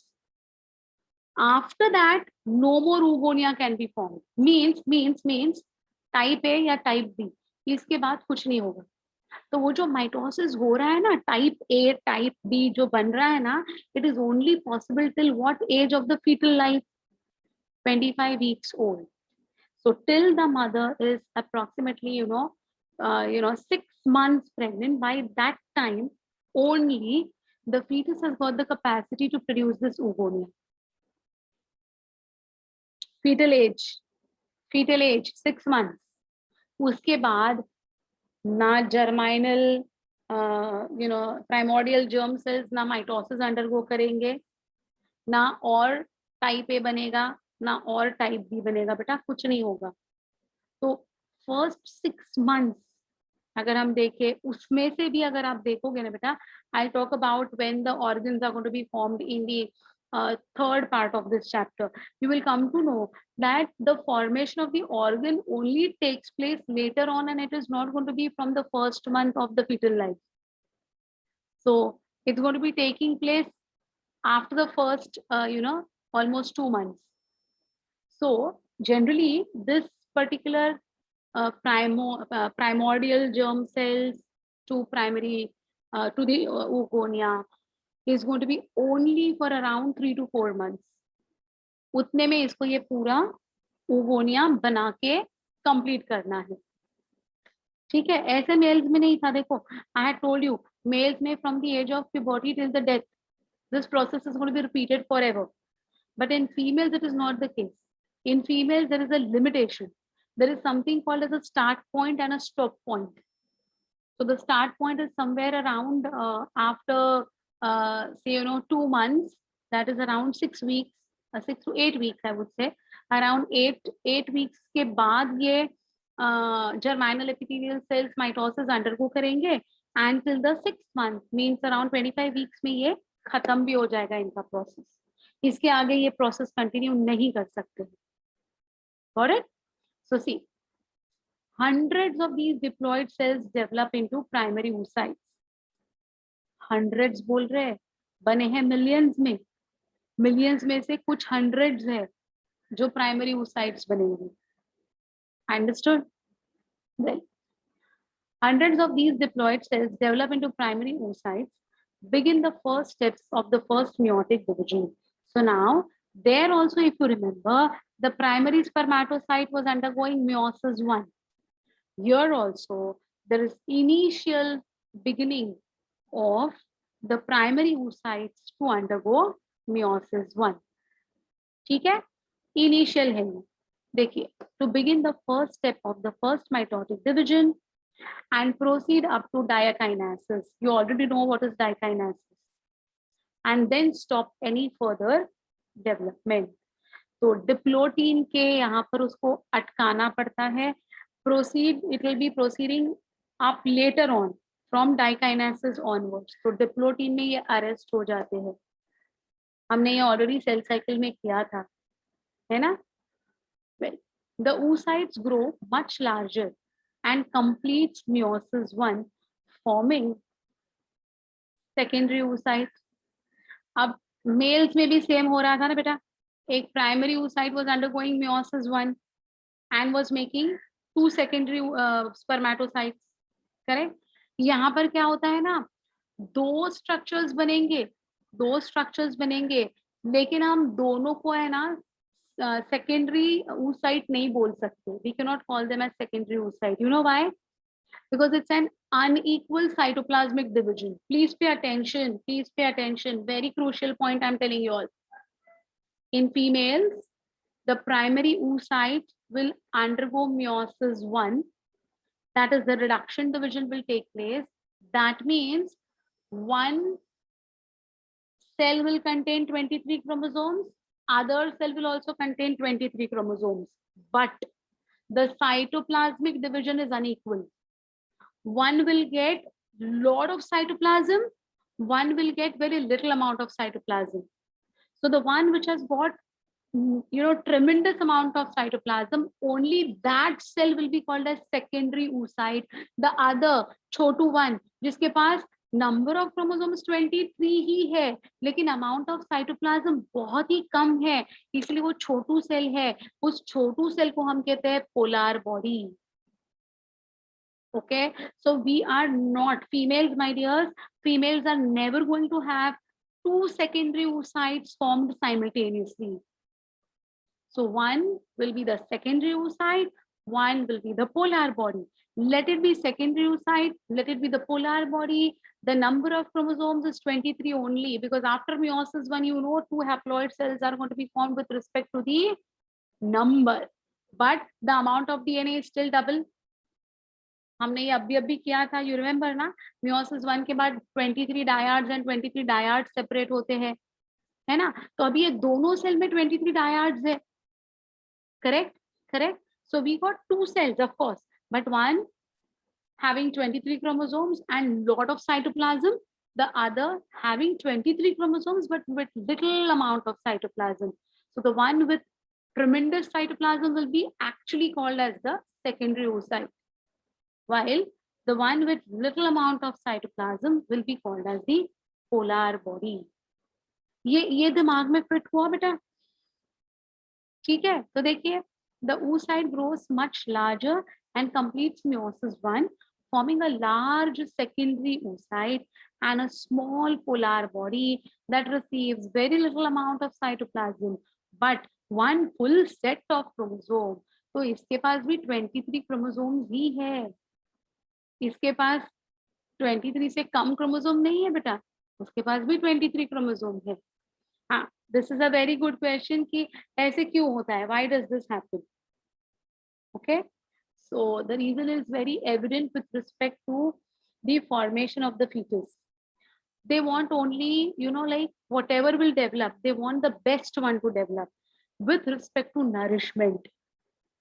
After that, no more oogonia can be formed. Means type A या type B. इसके बाद कुछ नहीं होगा. तो वो जो mitosis हो रहा है ना, टाइप ए टाइप बी जो बन रहा है ना, it is only possible till what age of the foetal life? 25 weeks old. So till the mother is approximately 6 months pregnant, by that time only the fetus has got the capacity to produce this oogonia. Fetal age 6 months. उसके बाद ना germinal primordial germ cells ना mitosis undergo करेंगे, ना और type A बनेगा, ना और टाइप बी बनेगा. बेटा कुछ नहीं होगा. तो फर्स्ट 6 months अगर हम देखें, उसमें से भी अगर आप देखोगे ना बेटा, I talk about when the organs are going to be formed in the third part of this chapter, you will come to know that the formation of the organ only takes place later on, and it is not going to be from the first month of the fetal life. So it's going to be taking place after the first almost 2 months. So generally this particular primordial germ cells to primary to the oogonia is going to be only for around 3 to 4 months. उतने में इसको ये पूरा oogonia बना के complete करना है, ठीक है। ऐसे मेल्स में नहीं था, देखो I had told you males में from the age of puberty till the death this process is going to be repeated forever, but in females it is not the case. In females there is a limitation. There is something called as a start point and a stop point. So the start point is somewhere around after say 2 months, that is around 6 weeks, 6 to 8 weeks I would say, around 8 weeks के बाद ये germinal epithelial cells mitosis undergo करेंगे and till the 6th month means around 25 weeks में ये खत्म भी हो जाएगा इनका प्रोसेस, इसके आगे ये प्रोसेस कंटिन्यू नहीं कर सकते। Correct? So see hundreds of these diploid cells develop into primary oocytes. hundreds बोल रहे हैं, बने हैं millions में, millions में से कुछ hundreds है जो primary oocytes बनेंगे। Understood? Well, hundreds of these diploid cells develop into primary oocytes, begin the first steps of the first meiotic division. So now, there also, if you remember, the primary spermatocyte was undergoing meiosis 1. Here also, there is initial beginning of the primary oocytes to undergo meiosis 1. ठीक है? Initial है ये. देखिए, to begin the first step of the first mitotic division and proceed up to diakinasis. You already know what is diakinasis. And then stop any further development. तो diplotene के यहाँ पर उसको अटकाना पड़ता है. Proceed, it will be proceeding up later on from dikinasis onwards. तो diplotene में ये अरेस्ट हो जाते हैं. हमने ये ऑलरेडी सेल साइकिल में किया था, है ना? Well, the oocytes grow much larger and completes meiosis 1, forming secondary oocytes. अब मेल्स में भी सेम हो रहा था ना बेटा, एक primary oocyte was undergoing meiosis 1 and was making 2 secondary spermatocytes, correct? यहाँ पर क्या होता है ना, दो स्ट्रक्चर्स बनेंगे, लेकिन हम दोनों को है ना secondary oocyte नहीं बोल सकते. We cannot call them as secondary oocyte. You know why? Because it's an unequal cytoplasmic division. Please pay attention. Very crucial point I'm telling you all. In females, the primary oocyte will undergo meiosis 1. That is, the reduction division will take place. That means one cell will contain 23 chromosomes. Other cell will also contain 23 chromosomes. But the cytoplasmic division is unequal. One will get lot of cytoplasm, one will get very little amount of cytoplasm. So the one which has got tremendous amount of cytoplasm, only that cell will be called as secondary oocyte. The other Chhotu one जिसके पास number of chromosomes 23 ही है, लेकिन amount of cytoplasm बहुत ही कम है, इसलिए वो छोटू cell है. उस छोटू cell को हम कहते हैं polar body. Okay, so we are not females, my dears. Females are never going to have 2 secondary oocytes formed simultaneously. So one will be the secondary oocyte, one will be the polar body. Let it be secondary oocyte, let it be the polar body. The number of chromosomes is 23 only, because after meiosis 1, 2 haploid cells are going to be formed with respect to the number, but the amount of DNA is still double. हमने ये अभी किया था, you remember ना, meiosis 1 के बाद 23 डायाड्स and 23 डायाड्स separate होते हैं, है ना? तो अभी ये दोनों सेल में 23 डायाड्स है, correct? So we got 2 cells, of course, but one having 23 chromosomes and lot of cytoplasm, the other having 23 chromosomes but with little amount of cytoplasm. So the one with tremendous cytoplasm will be actually called as the secondary oocyte, while the one with little amount of cytoplasm will be called as the polar body. ये दिमाग में fit हुआ बेटा? ठीक है, तो देखिए, the oocyte grows much larger and completes meiosis 1, forming a large secondary oocyte and a small polar body that receives very little amount of cytoplasm but one full set of chromosome. तो इसके पास भी 23 chromosomes ही है, इसके पास 23 से कम chromosome नहीं है बेटा, उसके पास भी 23 क्रोमोसोम है। हाँ, this is a very good question कि ऐसे क्यों होता है, why does this happen? Okay, so the reason is very evident with respect to the formation of the fetus. They want only, you know, like whatever will develop, they want the best one to develop with respect to nourishment.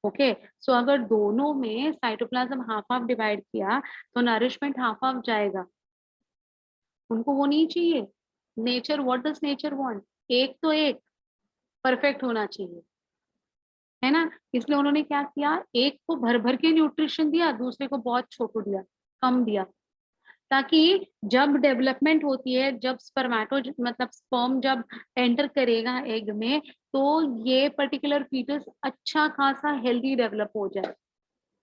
Okay, so अगर दोनों में cytoplasm half half divide किया तो nourishment half half जाएगा, उनको वो नहीं चाहिए। Nature, what does nature want? एक तो एक परफेक्ट होना चाहिए, है ना, इसलिए उन्होंने क्या किया, एक को भर भर के न्यूट्रिशन दिया, दूसरे को बहुत छोटू दिया, कम दिया, ताकि जब डेवलपमेंट होती है, जब स्पर्मेटो मतलब स्पर्म जब एंटर करेगा एग में, तो ये पर्टिकुलर फीटस अच्छा खासा हेल्दी डेवलप हो जाए,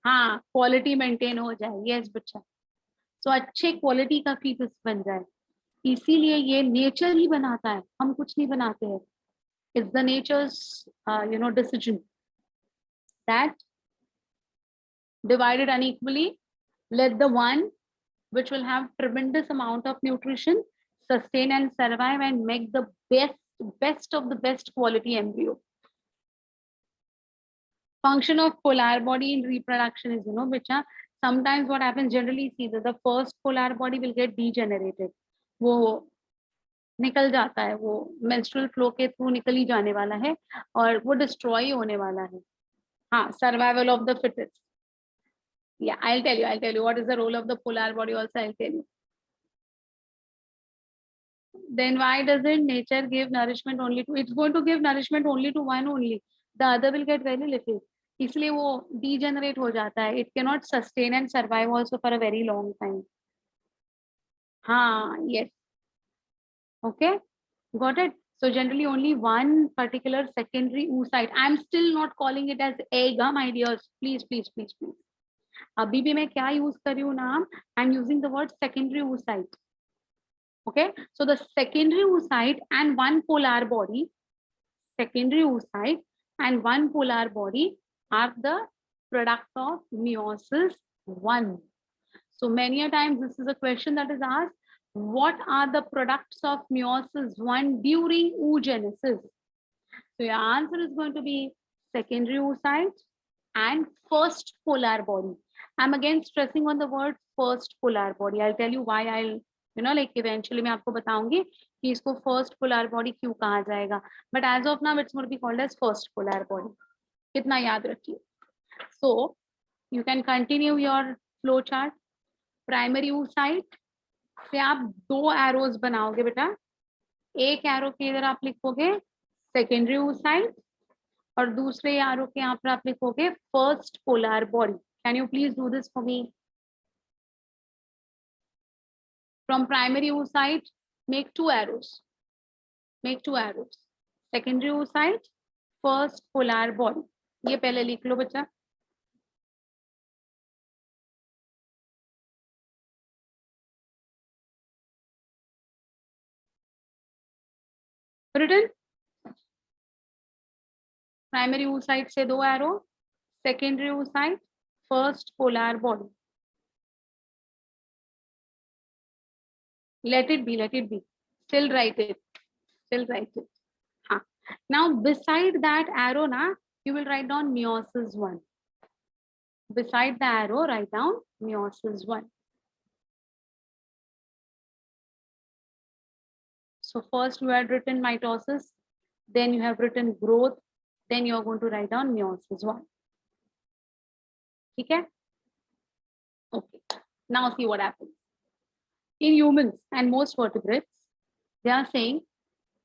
हाँ क्वालिटी मेंटेन हो जाए, यस बच्चा, तो अच्छे क्वालिटी का फीटस बन जाए। इसीलिए ये नेचर ही बनाता है, हम कुछ नहीं बनाते हैं। It's the natures you know decision that divided unequally, let the one which will have tremendous amount of nutrition sustain and survive and make the best of the best quality embryo. Function of polar body in reproduction is, you know, which are sometimes what happens, generally see that the first polar body will get degenerated, वो निकल जाता है, वो menstrual flow के through निकल ही जाने वाला है और वो destroy होने वाला है। हाँ, survival of the fittest. Yeah, I'll tell you what is the role of the polar body also, I'll tell you. Then why doesn't nature give nourishment only to, it's going to give nourishment only to one only, the other will get very little, इसलिए वो degenerate हो जाता है, it cannot sustain and survive also for a very long time. हाँ, yes, okay, got it. So generally only one particular secondary oocyte, I'm still not calling it as egg, my dears, please please please please, अभी भी मैं क्या use कर रही हूँ नाम, I am using the word secondary oocyte. Okay, so the secondary oocyte and one polar body, secondary oocyte and one polar body are the product of meiosis one. So many a times this is a question that is asked, what are the products of meiosis one during oogenesis? So your answer is going to be secondary oocyte and first polar body. I'm again stressing on the word first polar body. I'll tell you why. I'll, you know, like eventually मैं आपको बताऊंगी कि इसको first polar body क्यों कहा जाएगा. But as of now, it's going to be called as first polar body. कितना याद रखिए. So you can continue your flow chart. Primary oocyte से आप दो arrows बनाओगे बेटा. एक arrow के इधर आप लिखोगे secondary oocyte और दूसरे arrow के यहाँ पर आप लिखोगे first polar body. Can you please do this for me? From primary oocyte, make two arrows. Make two arrows. Secondary oocyte, first polar body. ये पहले लिख लो बच्चा. Written. Primary oocyte से दो arrow. Secondary oocyte, first polar body. Let it be, let it be. Still write it. Still write it. हाँ. Now beside that arrow na, you will write down meiosis one. Beside the arrow, write down meiosis one. So first you had written mitosis, then you have written growth, then you are going to write down meiosis one. Okay? Okay. Now see what happens. In humans and most vertebrates, they are saying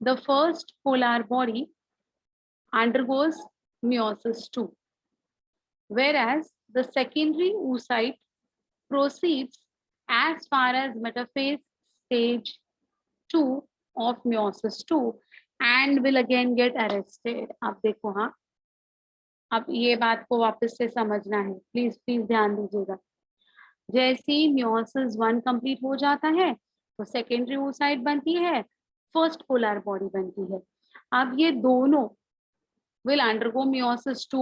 the first polar body undergoes meiosis 2, whereas the secondary oocyte proceeds as far as metaphase stage 2 of meiosis 2 and will again get arrested. अब देखो, हाँ, अब ये बात को वापस से समझना है, प्लीज प्लीज ध्यान दीजिएगा. जैसे ही म्योसिस 1 कंप्लीट हो जाता है तो सेकेंडरी oocyte बनती है, फर्स्ट पोलर बॉडी बनती है. अब ये दोनों will undergo meiosis 2,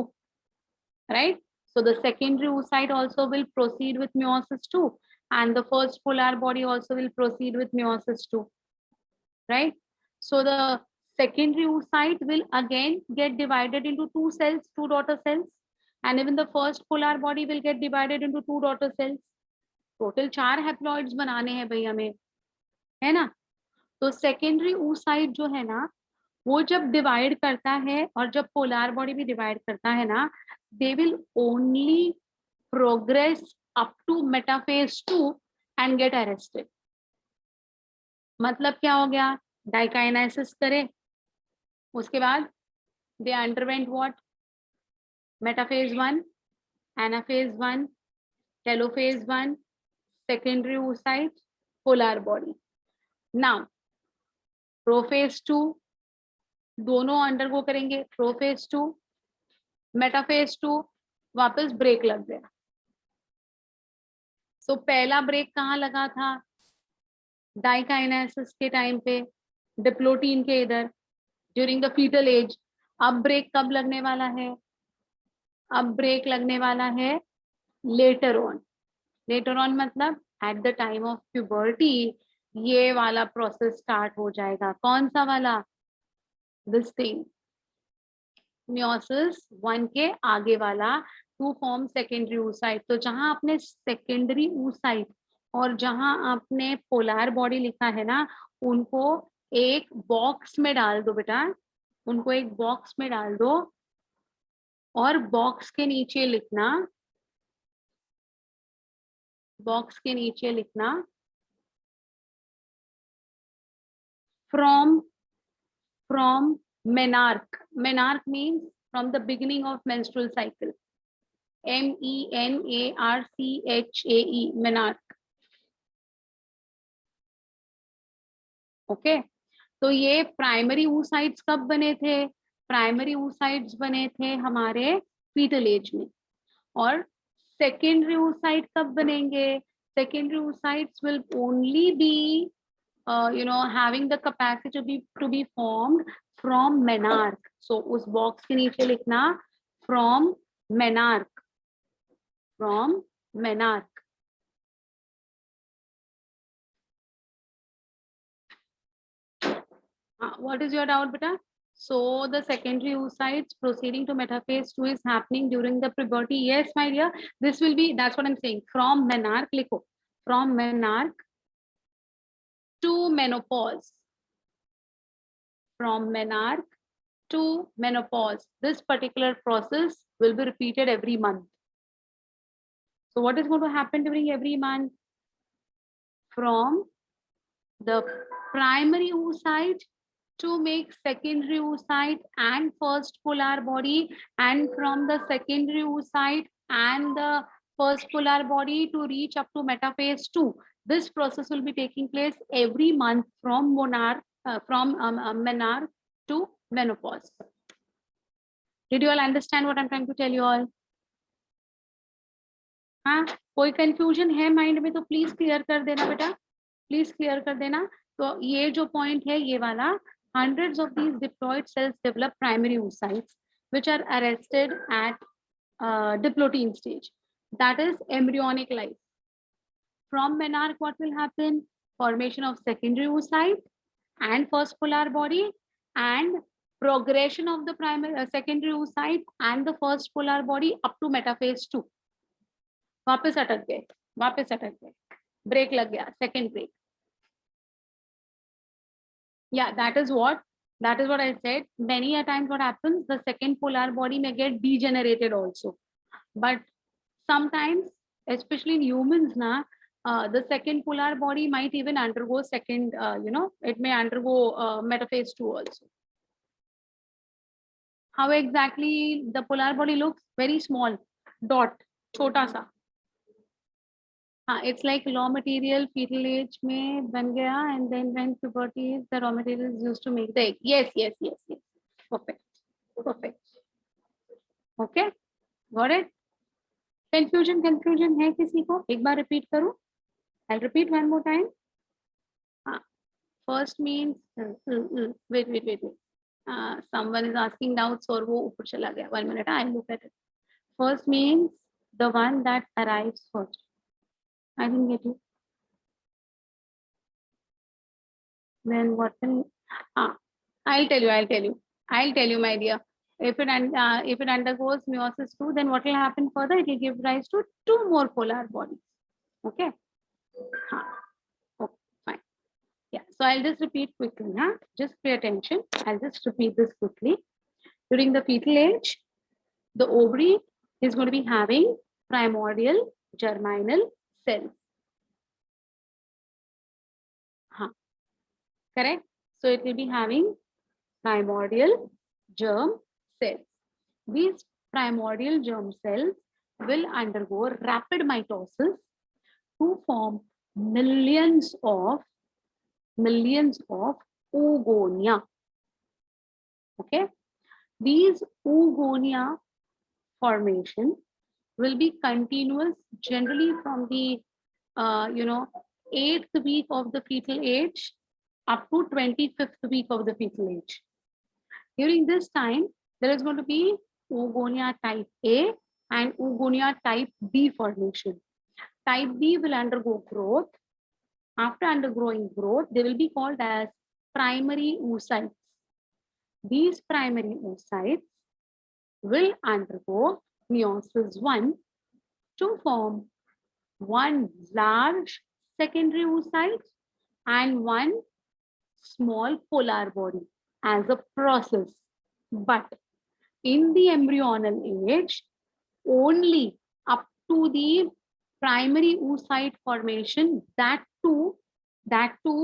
right? So the secondary oocyte also will proceed with meiosis 2 and the first polar body also will proceed with meiosis 2, right? So the secondary oocyte will again get divided into two cells, two daughter cells, and even the first polar body will get divided into two daughter cells. Total 4 haploids बनाने हैं भाई हमें, है ना? तो secondary oocyte जो है ना, वो जब डिवाइड करता है और जब पोलर बॉडी भी डिवाइड करता है ना, they will only progress up to metaphase 2 and get arrested. मतलब क्या हो गया? डाइकाइनेसिस करे, उसके बाद they underwent what? Metaphase 1, anaphase 1, telophase 1, secondary oocyte, polar body. Now prophase 2 दोनों अंडरगो करेंगे. प्रोफेज 2, मेटाफेज 2, वापस ब्रेक लग गया. सो पहला ब्रेक कहाँ लगा था? डाइकाइनेसिस के टाइम पे, डिप्लोटीन के इधर, ड्यूरिंग द फीटल एज. अब ब्रेक कब लगने वाला है? अब ब्रेक लगने वाला है लेटर ऑन. लेटर ऑन मतलब at the time of puberty ये वाला प्रोसेस स्टार्ट हो जाएगा. कौन सा वाला? दिस थिंग, म्योसिस 1 के आगे वाला, टू फॉर्म सेकेंडरी oocyte. तो जहां आपने सेकेंडरी oocyte और जहां आपने पोलर बॉडी लिखा है ना, उनको एक बॉक्स में डाल दो बेटा, उनको एक बॉक्स में डाल दो और बॉक्स के नीचे लिखना, बॉक्स के नीचे लिखना from menarche. Menarche means from the beginning of menstrual cycle. menarche, menarche. Okay. तो ये प्राइमरी oocytes कब बने थे? प्राइमरी oocytes बने थे हमारे फीटल एज में. और सेकेंडरी oocyte कब बनेंगे? Secondary oocytes will only be having the capacity to be formed from menarche. So उस बॉक्स के नीचे लिखना from menarche, from menarche. What is your doubt, beta? So the secondary oocytes proceeding to metaphase 2 is happening during the puberty. Yes, my dear. This will be, that's what I'm saying. From menarche, लिखो. From menarche to menopause. From menarche to menopause. This particular process will be repeated every month. So what is going to happen during every month? From the primary oocyte to make secondary oocyte and first polar body, and from the secondary oocyte and the first polar body to reach up to metaphase 2. This process will be taking place every month from menarche to menopause. Did you all understand what I'm trying to tell you all? हाँ, कोई confusion है mind में तो please clear कर देना बेटा, please clear कर देना. तो ये जो पॉइंट है ये वाला, hundreds of these diploid cells develop primary oocytes which are arrested at diplotin stage, that is embryonic life. From menarche what will happen? Formation of secondary oocyte and first polar body, and progression of the primary secondary oocyte and the first polar body up to metaphase 2. वापस अटक गए, वापस अटक गए, break लग गया, second break. Yeah, that is what I said. Many a times what happens, the second polar body may get degenerated also, but sometimes, especially in humans na, the second polar body might even undergo second, it may undergo metaphase 2 also. How exactly the polar body looks? Very small dot, छोटा सा. हाँ, it's like raw material fetal age में बन गया, and then when puberty is, the raw material is used to make the egg. Yes. Perfect. Okay, got it. Confusion confusion है किसी को? एक बार रिपीट करूं? I repeat one more time. First means, wait wait wait wait, someone is asking doubts और वो ऊपर चला गया. 1 minute, I look at it. First means the one that arrives first. I didn't get you. Then what can, I'll tell you, my dear. If it undergoes meiosis 2, then what will happen further? It will give rise to 2 more polar bodies. Okay. Okay, fine. Yeah, so I'll just repeat quickly. Just pay attention. I'll just repeat this quickly. During the fetal age, the ovary is going to be having primordial germinal cells. Correct? So it will be having primordial germ cells. These primordial germ cells will undergo rapid mitosis to form millions of oogonia. Okay, these oogonia formation will be continuous generally from the 8th week of the fetal age up to 25th week of the fetal age. During this time, there is going to be oogonia type A and oogonia type B formation. Type B will undergo growth. After undergoing growth, they will be called as primary oocytes. These primary oocytes will undergo meiosis 1 to form one large secondary oocyte and one small polar body as a process. But in the embryonal age, only up to the primary oocyte formation, that too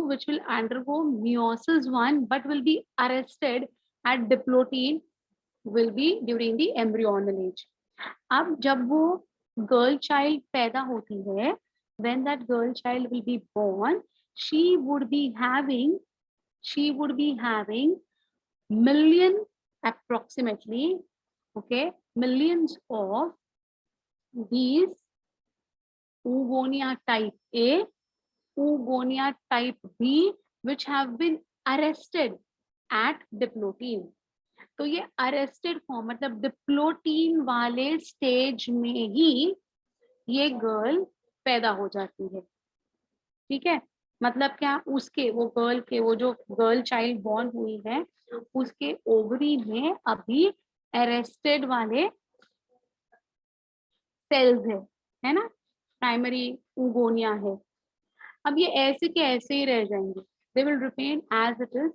which will undergo meiosis 1 but will be arrested at diplotin, will be during the embryonal age. अब जब वो girl child पैदा होती है, when that girl child will be born, she would be having approximately millions of these oogonia type A, oogonia type B, which have been arrested at diplotin. तो ये arrested form मतलब diplotene वाले stage में ही ये girl पैदा हो जाती है. ठीक है, मतलब क्या, उसके वो गर्ल के वो जो गर्ल चाइल्ड बॉर्न हुई है उसके ओवरी में अभी अरेस्टेड वाले सेल्स है ना, प्राइमरी oogonia है. अब ये ऐसे के ऐसे ही रह जाएंगे. They will remain as it is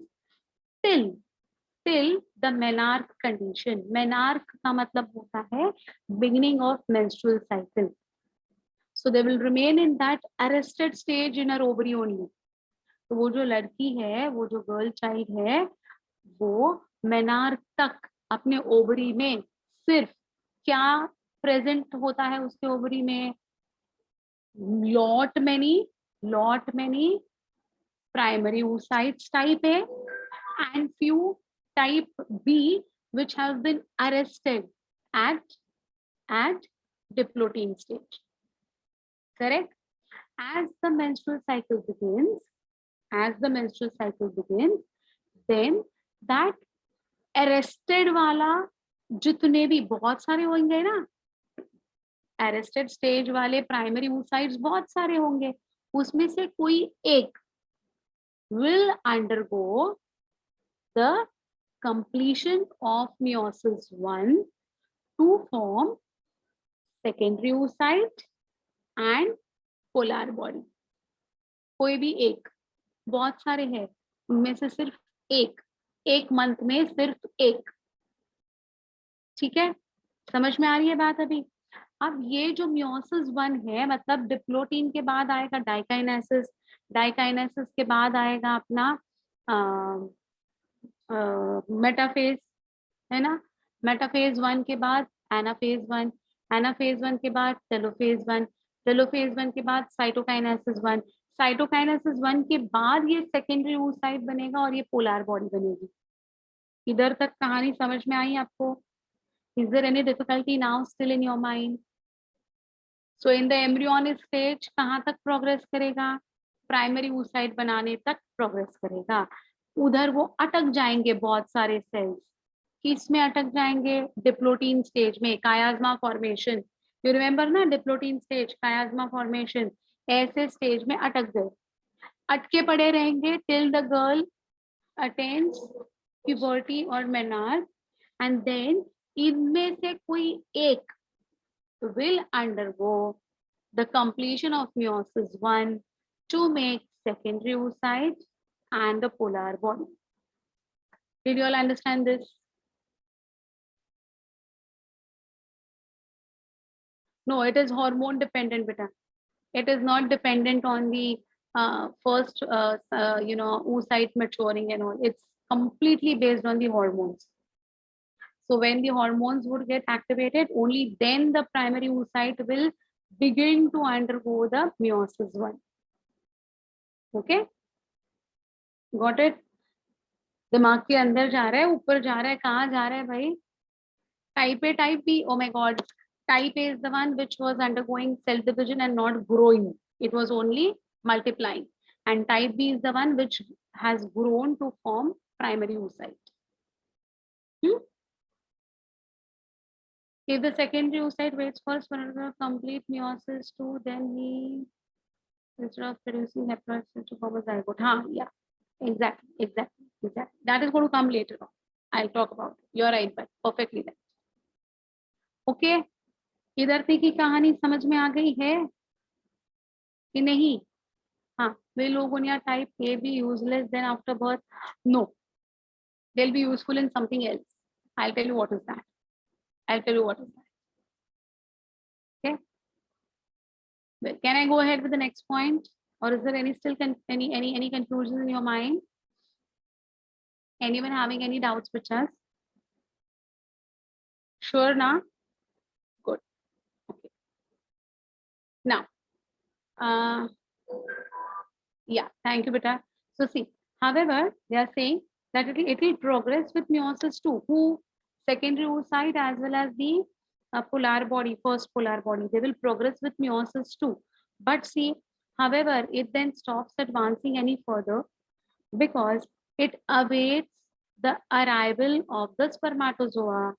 till the menarche condition. Menarche का मतलब होता है beginning of menstrual cycle. So they will remain in that arrested stage in her ovary only. तो वो जो लड़की है, वो जो गर्ल चाइल्ड है, वो menarche तक अपने ओवरी में सिर्फ क्या प्रेजेंट होता है उसके ओवरी में? lot many primary oocytes type A and few type B which have been arrested at diplotin stage. Correct? As the menstrual cycle begins, then that arrested वाला जितने भी बहुत सारे होंगे ना, arrested stage वाले primary oocytes बहुत सारे होंगे, उसमें से कोई एक will undergo the completion of meiosis 1 to form secondary oocyte and polar body. कोई भी एक, बहुत सारे हैं, उनमें से सिर्फ एक मंथ में सिर्फ एक. ठीक है, समझ में आ रही है बात अभी? अब ये जो meiosis 1 है, मतलब डिप्लोटीन के बाद आएगा डाइकाइनेसिस, डाइकाइनेसिस के बाद आएगा अपना मेटाफेज, है ना. मेटाफेज 1 के बाद एनाफेज 1, एनाफेज 1 के बाद टेलोफेज 1, टेलोफेज 1 के बाद साइटोकाइनेसिस 1, साइटोकाइनेसिस 1 के बाद ये सेकेंडरी oocyte बनेगा और ये पोलर बॉडी बनेगी. इधर तक कहानी समझ में आई आपको? Is there any difficulty now still in your mind? So in the embryonic stage कहाँ तक प्रोग्रेस करेगा? प्राइमरी oocyte बनाने तक प्रोग्रेस करेगा। उधर वो अटक जाएंगे बहुत सारे सेल्स। किस में अटक जाएंगे? डिप्लोटीन स्टेज में, कायाज्मा फॉर्मेशन। यू रिमेम्बर ना, डिप्लोटीन स्टेज, कायाज्मा फॉर्मेशन, ऐसे स्टेज में अटक गए, अटके पड़े रहेंगे till the girl attains puberty और मेनार्क, एंड देन इनमें से कोई एक will undergo the completion of meiosis 1 to make secondary oocyte and the polar body. Did you all understand this? No, it is hormone dependent, beta. It is not dependent on the first, oocyte maturing and all. It's completely based on the hormones. So when the hormones would get activated, only then the primary oocyte will begin to undergo the meiosis 1. Okay? Got it? दिमाग के अंदर जा रहा है, ऊपर जा रहा है, कहाँ जा रहा है भाई? Type A, type B, oh my god, type A is the one which was undergoing cell division and not growing. It was only multiplying. And type B is the one which has grown to form primary oocyte. If the secondary oocyte waits for complete meiosis 2, then he, instead of producing haploid to form a zygote. Yeah, exactly. That is going to come later on. I'll talk about it. You're right, but perfectly right. Okay, इधर की कहानी समझ में आ गई है कि नहीं? हाँ, will oogonia type A be useless then after birth? No, they'll be useful in something else. I'll tell you what is that. Okay. Well, can I go ahead with the next point, or is there any confusion in your mind? Anyone having any doubts with us? Sure, na? Good. Okay. Now, yeah, thank you, beta. So see, however, they are saying that it will progress with meiosis 2, who secondary oocyte as well as the polar body, first polar body, they will progress with meiosis 2. But see, however, it then stops advancing any further because it awaits the arrival of the spermatozoa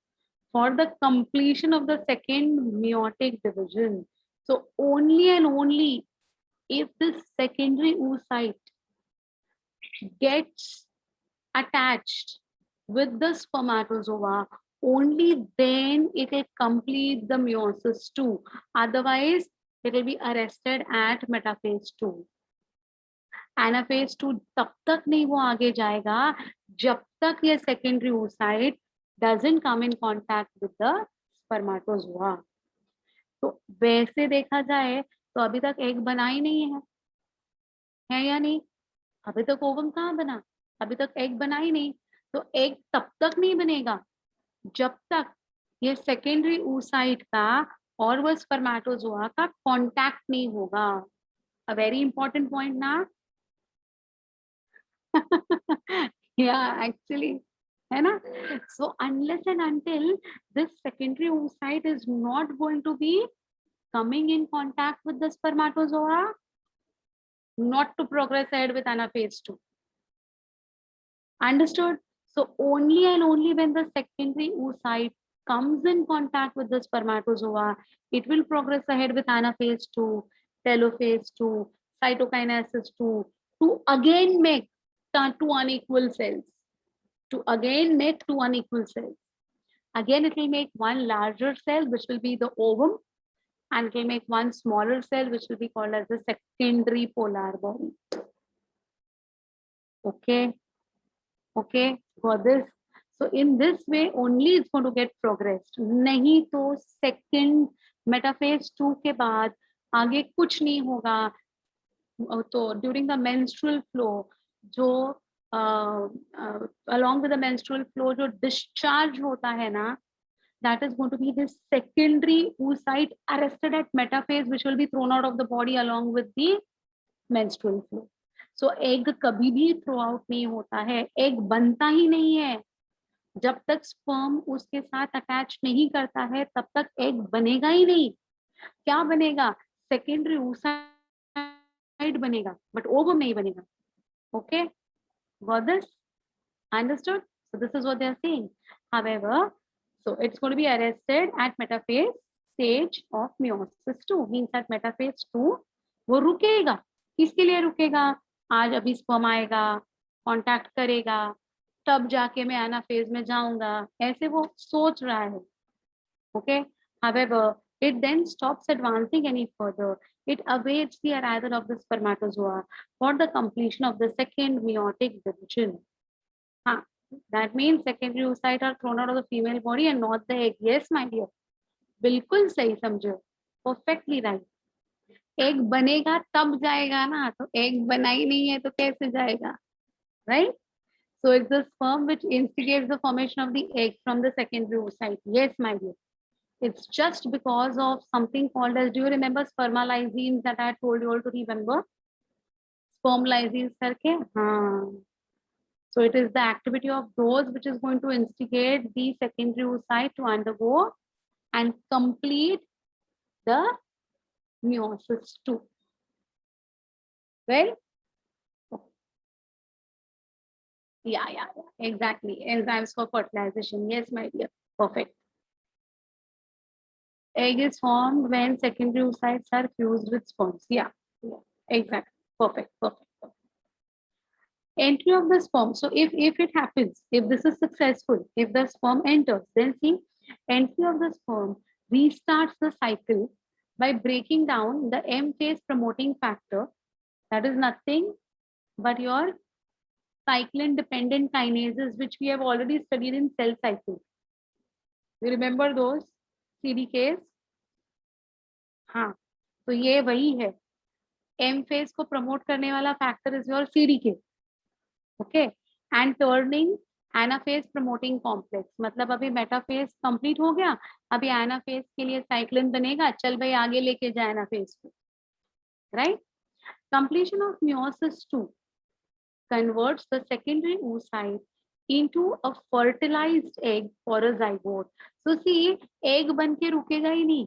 for the completion of the second meiotic division. So only and only if this secondary oocyte gets attached with the spermatozoa, only then it will complete the meiosis 2. Otherwise, it will be arrested at metaphase 2. Anaphase 2 तब तक नहीं वो आगे जाएगा जब तक ये secondary oocyte doesn't come in contact with the spermatozoa. तो वैसे देखा जाए तो अभी तक एग बना ही नहीं है या नहीं? अभी तक ओवम कहाँ बना? अभी तक एग बना ही नहीं। तो एग तब तक नहीं बनेगा जब तक ये सेकेंडरी oocyte का और वो स्पर्मेटोजोआ का कांटेक्ट नहीं होगा। अ वेरी इंपॉर्टेंट पॉइंट ना? Yeah, actually, है ना? So unless and until this secondary oocyte is not going to be coming in contact with the spermatozoa, not to progress ahead with anaphase 2. Understood? So only and only when the secondary oocyte comes in contact with the spermatozoa, it will progress ahead with anaphase 2, telophase 2, cytokinesis 2, to again make two unequal cells. Again it will make one larger cell, which will be the ovum, and it will make one smaller cell, which will be called as the secondary polar body. Okay, for this. So in this way only it's going to get progressed. नहीं तो second metaphase 2 के बाद आगे कुछ नहीं होगा. तो during the menstrual flow, जो along with the menstrual flow जो discharge होता है ना, that is going to be this secondary oocyte arrested at metaphase, which will be thrown out of the body along with the menstrual flow. So egg कभी भी throw out नहीं होता है, egg बनता ही नहीं है. जब तक sperm उसके साथ attach नहीं करता है तब तक egg बनेगा ही नहीं. क्या बनेगा? सेकेंडरी oocyte बनेगा, बट ओवम नहीं बनेगा. Okay, got this? Understood? So this is what they are saying. However, so it's going to be arrested at metaphase stage of meiosis 2. Means at metaphase 2 वो रुकेगा. किसके लिए रुकेगा? आज अभी स्पर्म आएगा, कांटेक्ट करेगा, तब जाके मैं एनाफेज में जाऊंगा, ऐसे वो सोच रहा है. Okay. However, it then stops advancing any further. It awaits the arrival of the spermatozoa for the completion of the second meiotic division. Huh. That means secondary oocytes are thrown out of the female body and not the egg. Yes, my dear. बिल्कुल सही समझो. Perfectly right. Egg बनेगा तब जाएगा ना, तो egg बना ही नहीं है तो कैसे जाएगा, right? So it's the sperm which instigates the formation of the egg from the secondary oocyte. Yes, my dear. It's just because of something called as, do you remember spermalizines that I told you all to remember? Spermalizines करके, हाँ. So it is the activity of those which is going to instigate the secondary oocyte to undergo and complete the meiosis 2. Well, yeah, exactly. Enzymes for fertilization. Yes, my dear. Perfect. Egg is formed when secondary oocytes are fused with sperms. Yeah, exactly. Perfect. Entry of the sperm. So if it happens, if this is successful, if the sperm enters, then see, entry of the sperm restarts the cycle by breaking down the M phase promoting factor. That is nothing but your cyclin dependent kinases, which we have already studied in cell cycle. You remember those CDKs? हाँ, तो ये वही है. M phase को promote करने वाला factor is your CDK. Okay, and turning anaphase promoting complex. मतलब अभी मेटाफेज कंप्लीट हो गया, अभी एनाफेज के लिए साइक्लिन बनेगा, चल भाई आगे लेके जाए एनाफेज को, right? Completion of meiosis 2 converts the secondary oocyte into a fertilized egg for a zygote. So see, egg बन के रुकेगा ही नहीं.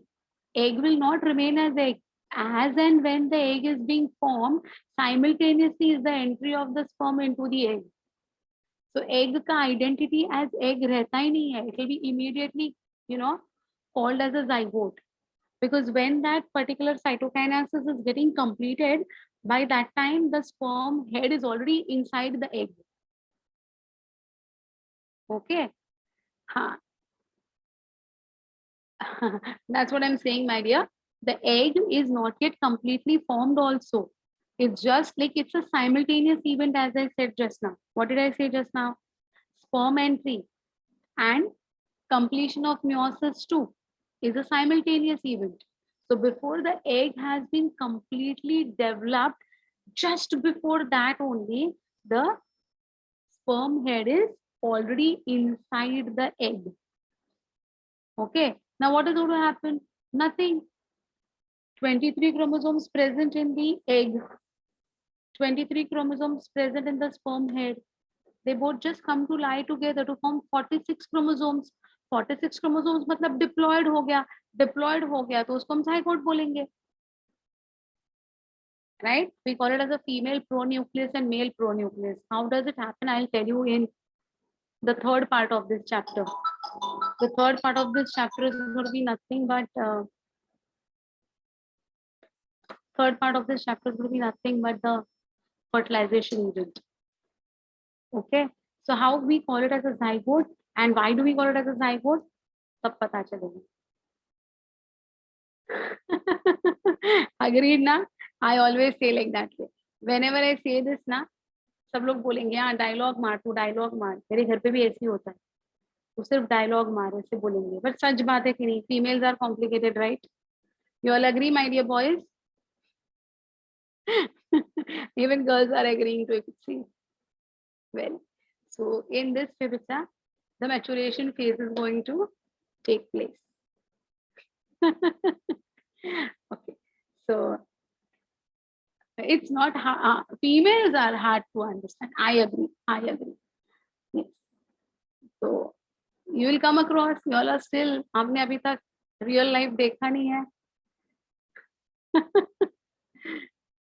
Egg will not remain as egg. As and when the egg is being formed, simultaneously is the entry of the sperm into the egg. So egg का identity as egg रहता ही नहीं है. It will be immediately, called as a zygote. Because when that particular cytokinesis is getting completed, by that time the sperm head is already inside the egg. Okay. Huh. That's what I'm saying, my dear. The egg is not yet completely formed also. It's just like it's a simultaneous event, as I said just now. What did I say just now? Sperm entry and completion of meiosis 2 is a simultaneous event. So before the egg has been completely developed, just before that only, the sperm head is already inside the egg. Okay, now what is going to happen? Nothing. 23 chromosomes present in the egg, 23 chromosomes present in the sperm head. They both just come to lie together to form 46 chromosomes. 46 chromosomes मतलब diploid हो गया तो उसको हम zygote बोलेंगे, right? We call it as a female pronucleus and male pronucleus. How does it happen? I'll tell you in the third part of this chapter. The third part of this chapter is going to be nothing but the fertilization event. Okay, so how we call it as a zygote and why do we call it as a zygote? सब पता चलेगा. Agreed ना? I always say like that way. Whenever I say this ना, सब लोग बोलेंगे हाँ dialogue मार, तू डायलॉग मार. मेरे घर पे भी ऐसे ही होता है, तो सिर्फ डायलॉग मार ऐसे बोलेंगे. बट सच बात है कि नहीं, females are complicated, right? You all agree, my dear boys? Even girls are agreeing to it. See, well, so in this Fibicha, the maturation phase is going to take place. Okay, so it's not females are hard to understand. I agree. Yes. So you will come across, you all are still, हमने अभी तक real life देखा नहीं है.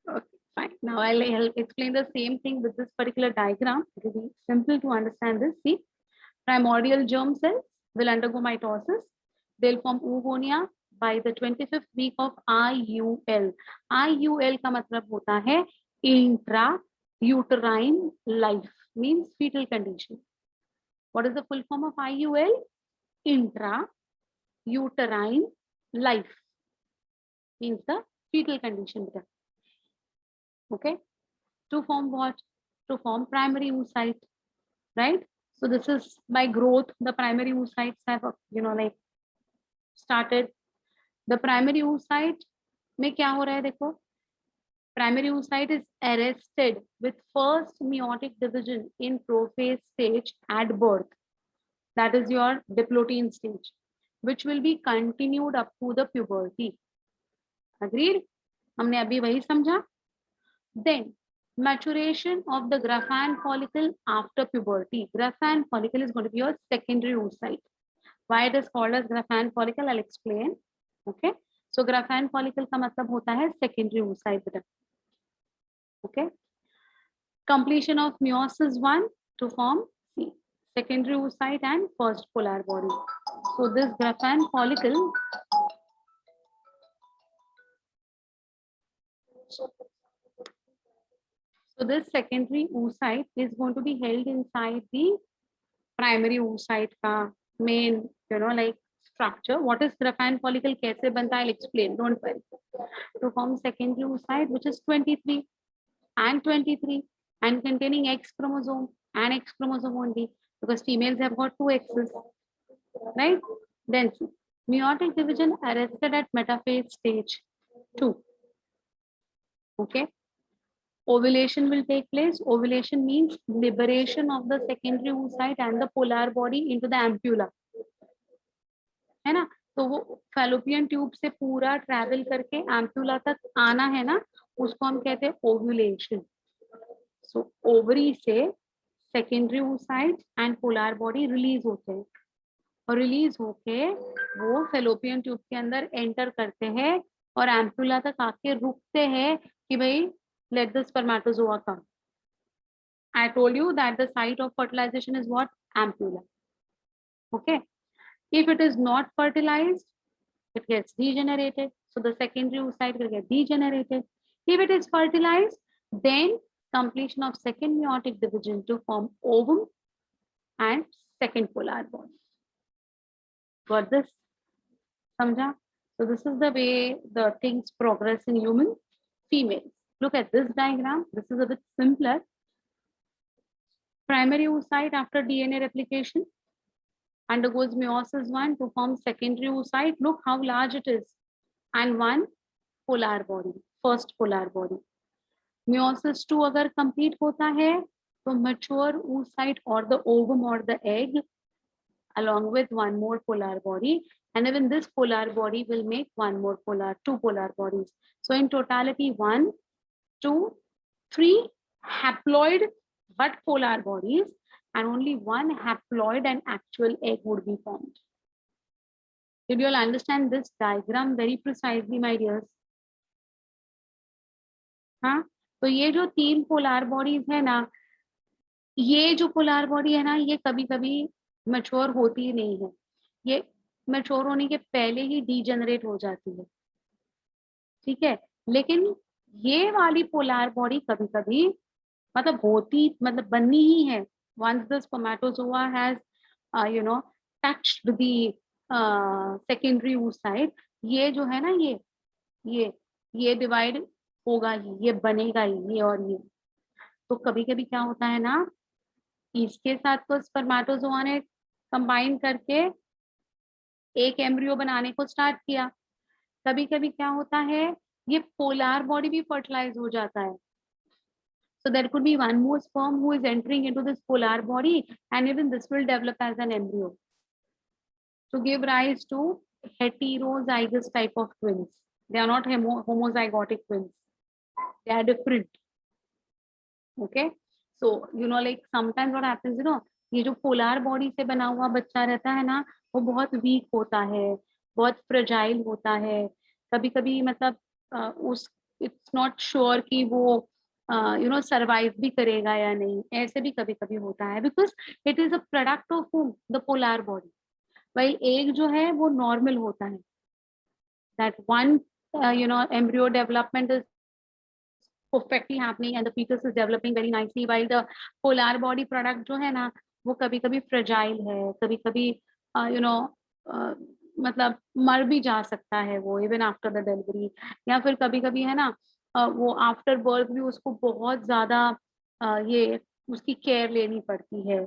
Okay, fine. Now I'll help explain the same thing with this particular diagram. It will be simple to understand this. See, primordial germ cells will undergo mitosis. They'll form oogonia by the 25th week of IUL. IUL का मतलब होता है intrauterine life, means fetal condition. What is the full form of IUL? Intrauterine life, means the fetal condition. Okay, to form what? To form primary oocyte, right? So this is by growth, the primary oocytes have, like started. The primary oocyte में क्या हो रहा है देखो, primary oocyte is arrested with first meiotic division in prophase stage at birth, that is your diplotin stage, which will be continued up to the puberty. Agreed? हमने अभी वही समझा. Then maturation of the Graafian follicle after puberty. Graafian follicle is going to be your secondary oocyte. Why it is called as Graafian follicle, I'll explain. Okay, so Graafian follicle का मतलब होता है secondary oocyte. Okay, completion of meiosis 1 to form C, secondary oocyte and first polar body. So this Graafian follicle, so this secondary oocyte is going to be held inside the primary oocyte का main, like structure. What is Graafian follicle, कैसे बनता है, I'll explain, don't worry. To form secondary oocyte, which is 23 and 23 and containing X chromosome and X chromosome only, because females have got 2 X's, right? Then meiotic division arrested at metaphase stage 2. Okay, ovulation will take place. Ovulation means liberation of the secondary oocyte and the polar body into the ampulla, है ना? तो वो fallopian tube से पूरा travel करके ampulla तक आना है ना, उसको हम कहते हैं ओव्यूलेशन. सो ओवरी से secondary oocyte and polar body release होते हैं, और रिलीज होके वो फैलोपियन ट्यूब के अंदर एंटर करते हैं और एम्प्यूला तक आके रुकते हैं कि भाई let the spermatozoa come. I told you that the site of fertilization is what? Ampulla. Okay, if it is not fertilized, it gets degenerated, so the secondary oocyte will get degenerated. If it is fertilized, then completion of second meiotic division to form ovum and second polar body. Got this? Samjha? So this is the way the things progress in human females. Look at this diagram. This is a bit simpler. Primary oocyte after DNA replication undergoes meiosis 1 to form secondary oocyte. Look how large it is. And one polar body, first polar body. Meiosis 2 अगर complete होता है तो mature oocyte or the ovum or the egg along with one more polar body, and even this polar body will make two polar bodies. So in totality 1, 2, 3 haploid but polar bodies, and only one haploid and actual egg would be formed. Did you all understand this diagram very precisely, my dears? हाँ, तो ये जो 3 polar bodies है ना, ये जो polar body है ना, ये कभी कभी मैच्योर होती नहीं है, ये मैच्योर होने के पहले ही डीजेनरेट हो जाती है, ठीक है. लेकिन ये वाली पोलर बॉडी कभी कभी मतलब बननी ही है. once the spermatozoa has touched the secondary oocyte, ये जो है ना, ये डिवाइड होगा ही, ये बनेगा ही, ये और ये. तो कभी कभी क्या होता है ना, इसके साथ तो स्पर्मेटोजोआ ने कंबाइन करके एक एम्ब्रियो बनाने को स्टार्ट किया. कभी कभी क्या होता है, ये पोलर बॉडी भी फर्टिलाइज हो जाता है. So there could be one more sperm who is entering into this polar body, and even this will develop as an embryo to give rise to heterozygous type of twins. They are not homozygotic twins. They are different. Okay. So like sometimes what happens, ये जो polar body से बना हुआ बच्चा रहता है ना, वो बहुत वीक होता है, बहुत फ्रेजाइल होता है. कभी कभी मतलब उस इट्स नॉट श्योर कि वो सर्वाइव भी करेगा या नहीं, ऐसे भी कभी कभी होता है, because it is a product of the polar body. While egg जो है वो नॉर्मल होता है, that one embryo development is perfectly happening and the fetus is developing very nicely, while the polar body product जो है ना वो कभी कभी फ्रेजाइल है, कभी कभी यू नो मतलब मर भी जा सकता है वो इवन आफ्टर द डिलीवरी, या फिर कभी कभी है ना वो आफ्टर बर्थ भी उसको बहुत ज्यादा ये उसकी केयर लेनी पड़ती है।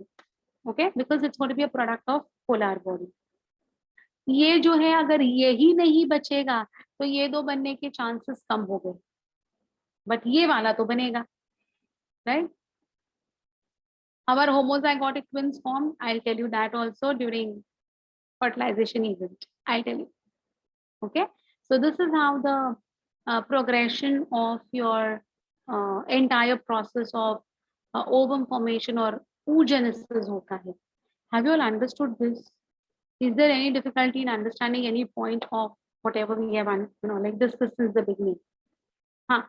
Okay, because it's going to be a product of polar body. ये जो है अगर यही नहीं बचेगा तो ये दो बनने के चांसेस कम हो गए, बट ये वाला तो बनेगा, right? Our homozygotic twins form, I'll tell you that also during fertilization event, I'll tell you. Okay, so this is how the progression of your entire process of ovum formation or oogenesis hota hai. Have you all understood this? Is there any difficulty in understanding any point of whatever we have, like this is the beginning? Huh.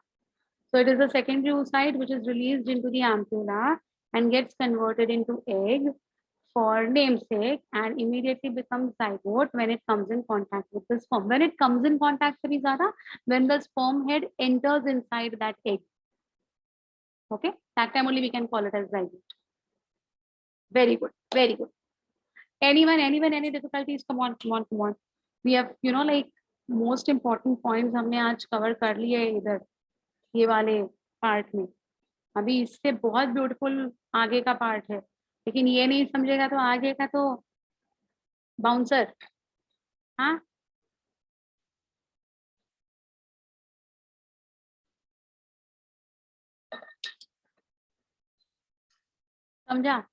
So it is the secondary oocyte which is released into the ampulla and gets converted into egg for namesake and immediately becomes zygote when it comes in contact with the sperm. When it comes in contact with zyada, when the sperm head enters inside that egg. Okay, that time only we can call it as zygote. Very good, very good. Anyone, any difficulties? Come on, come on, come on. We have, like most important points हमने आज cover कर लिए इधर ये वाले part में। अभी इससे बहुत ब्यूटीफुल आगे का पार्ट है, लेकिन ये नहीं समझेगा तो आगे का तो बाउंसर। हाँ, समझा?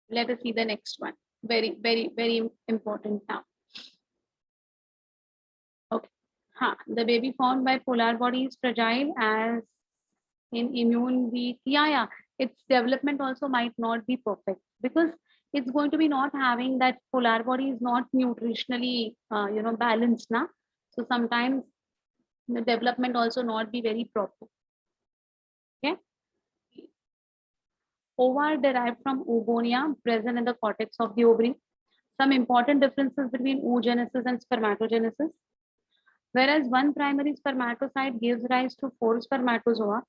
Let us see the next one. Very, very, very important now. Okay. हाँ, the baby formed by polar body is fragile as in immune weak. Yeah. Its development also might not be perfect because it's going to be not having that polar body is not nutritionally, balanced now. So sometimes the development also not be very proper. Okay. Ova are derived from oogonia present in the cortex of the ovary. Some important differences between oogenesis and spermatogenesis. Whereas one primary spermatocyte gives rise to 4 spermatozoa,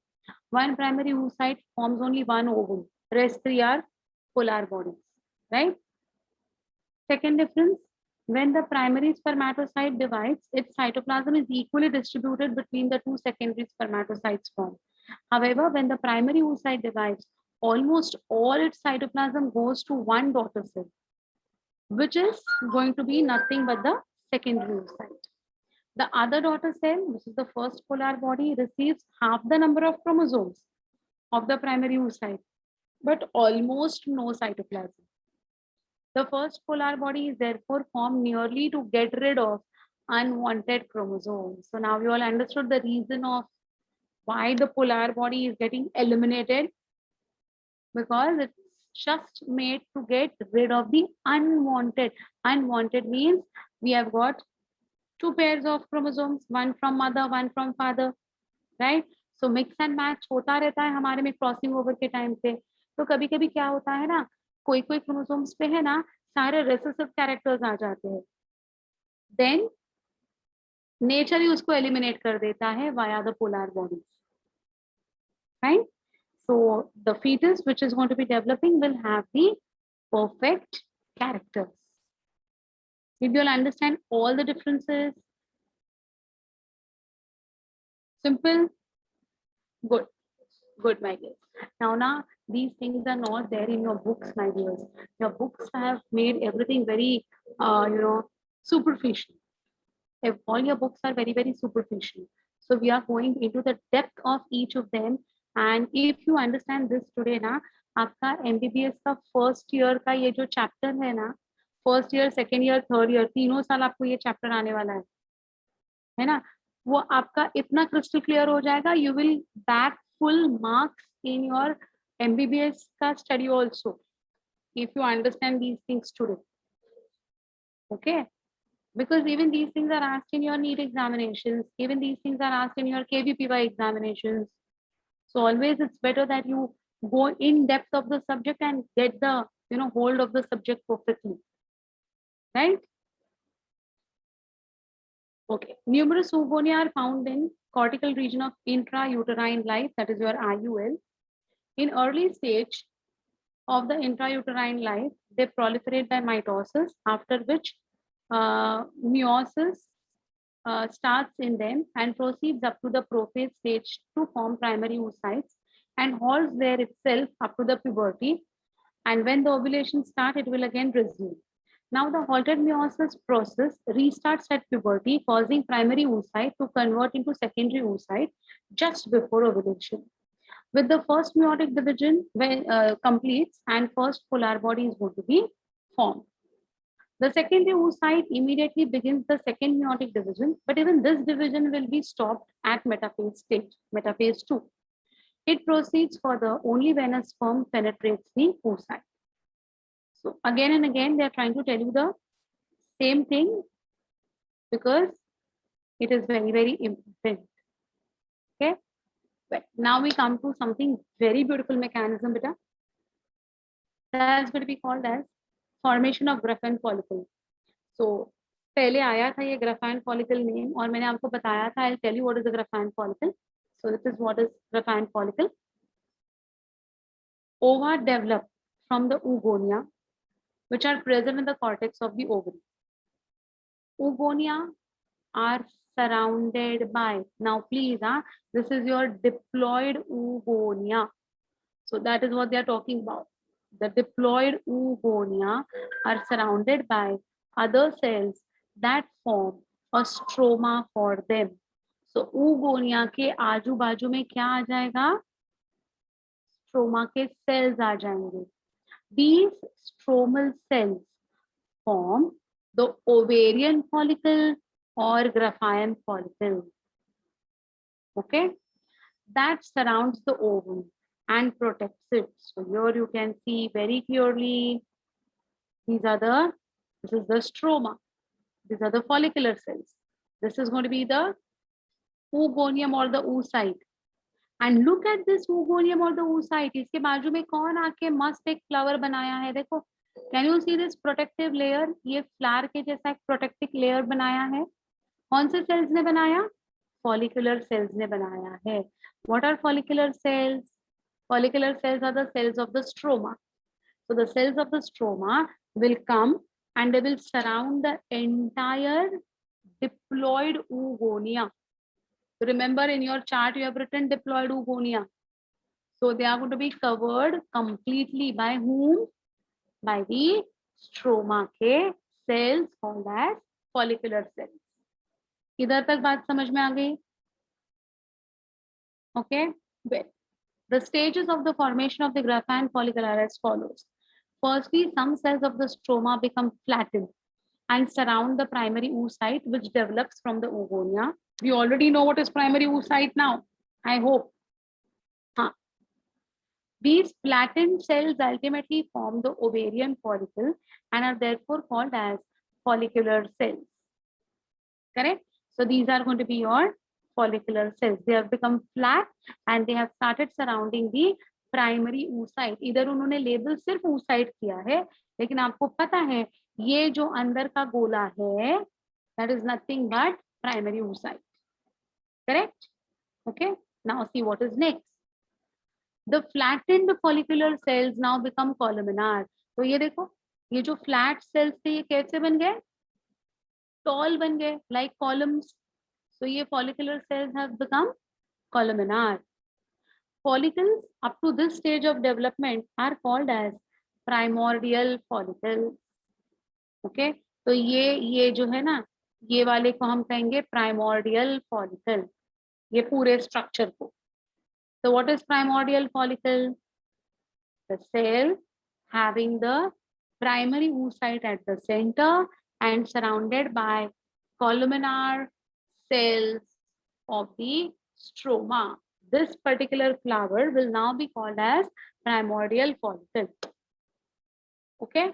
one primary oocyte forms only one ovum. Rest 3 are polar bodies, right? Second difference, when the primary spermatocyte divides, its cytoplasm is equally distributed between the two secondary spermatocytes formed. However, when the primary oocyte divides, almost all its cytoplasm goes to one daughter cell, which is going to be nothing but the secondary oocyte. The other daughter cell, which is the first polar body, receives half the number of chromosomes of the primary oocyte, but almost no cytoplasm. The first polar body is therefore formed merely to get rid of unwanted chromosomes. So now you all understood the reason of why the polar body is getting eliminated, because it's just made to get rid of the unwanted. Unwanted means we have got 2 pairs of chromosomes, one from mother, one from father, right? So mix and match होता रहता है हमारे में crossing over के time पे। तो कभी कभी क्या होता है ना, कोई कोई क्रोमोसोम्स पे है ना सारे रेसेसिव कैरेक्टर्स आ जाते हैं, देन नेचर ही उसको एलिमिनेट कर देता है via the polar bodies, right? So the fetus which is going to be developing will have the perfect characters. Did you all understand all the differences? Simple? Good. Good, my dears. Now, these things are not there in your books, my dears. Your books have made everything very, superficial. If all your books are very, very superficial. So we are going into the depth of each of them. And if you understand this today, ना, आपका MBBS का first year का ये जो chapter है ना, first year, second year, third year, तीनों साल आपको ये चैप्टर आने वाला है ना, वो आपका इतना क्रिस्टल क्लियर हो जाएगा, you will back full marks in your MBBS ka study also if you understand these things today. Okay, Because even these things are asked in your NEET examinations, even these things are asked in your KVPY examinations. So always it's better that you go in depth of the subject and get the hold of the subject perfectly, right? Okay. Numerous oogonia are found in cortical region of intrauterine life, that is your IUL. In early stage of the intrauterine life, they proliferate by mitosis, after which meiosis starts in them and proceeds up to the prophase stage to form primary oocytes and halts there itself up to the puberty. And when the ovulation starts, it will again resume. Now the halted meiosis process restarts at puberty, causing primary oocyte to convert into secondary oocyte just before ovulation. With the first meiotic division when completes and first polar body is going to be formed. The secondary oocyte immediately begins the second meiotic division, but even this division will be stopped at metaphase stage, metaphase 2. It proceeds further only when a sperm penetrates the oocyte. So again and again, they are trying to tell you the same thing because it is very, very important. Okay. But now we come to something very beautiful mechanism, beta. That's going to be called as formation of graphene follicle. So पहले आया था ये graphene follicle name और मैंने आपको बताया था. I'll tell you what is the graphene follicle. So this is what is graphene follicle. Ova develop from the oogonia, which are present in the cortex of the ovary. Oogonia are surrounded by, now please, this is your diploid oogonia. So that is what they are talking about. The diploid oogonia are surrounded by other cells that form a stroma for them. So oogonia के आजू बाजू में क्या आ जाएगा? Stroma के cells आ जाएंगे. These stromal cells form the ovarian follicle or graphene follicle. Okay, that surrounds the ovum and protects it. So here you can see very clearly, this is the stroma. These are the follicular cells. This is going to be the oogonium or the oocyte. And look at this oogonium or the oocyte. इसके बाजू में कौन आके मस्त एक flower बनाया है? देखो, can you see this protective layer? ये फ्लावर के जैसा एक protective layer बनाया है. कौन से cells ने बनाया? Follicular cells ने बनाया है. What are follicular cells? Follicular cells are the cells of the stroma. So the cells of the stroma will come and they will surround the entire diploid oogonia. Remember in your chart you have written diploid oogonia. So they are going to be covered completely by whom? By the stroma के cells called as follicular cells. इधर तक बात समझ में आ गई? Okay, well, the stages of the formation of the graphene follicle are as follows. Firstly, some cells of the stroma become flattened and surround the primary oocyte, which develops from the oogonia. We already know what is primary oocyte now, I hope. These flattened cells ultimately form the ovarian follicle and are therefore called as follicular cells. Correct? So these are going to be your follicular cells. They have become flat and they have started surrounding the primary oocyte. इधर उन्होंने label सिर्फ oocyte किया है, लेकिन आपको पता है ये जो अंदर का गोला है, that is nothing but primary oocyte. Correct? Okay. Now see what is next. The flattened follicular cells now become columnar. तो ये देखो, ये जो flat cells थे ये कैसे बन गए? Tall बन गए, like columns. So ये follicular cells have become columnar. Follicles up to this stage of development are called as primordial follicles. Okay, तो ये जो है ना, ये वाले को हम कहेंगे primordial follicle. ये पूरे structure को. So what is primordial follicle? The cell having the primary oocyte at the center and surrounded by columnar cells of the stroma. This particular flower will now be called as primordial follicle. Okay.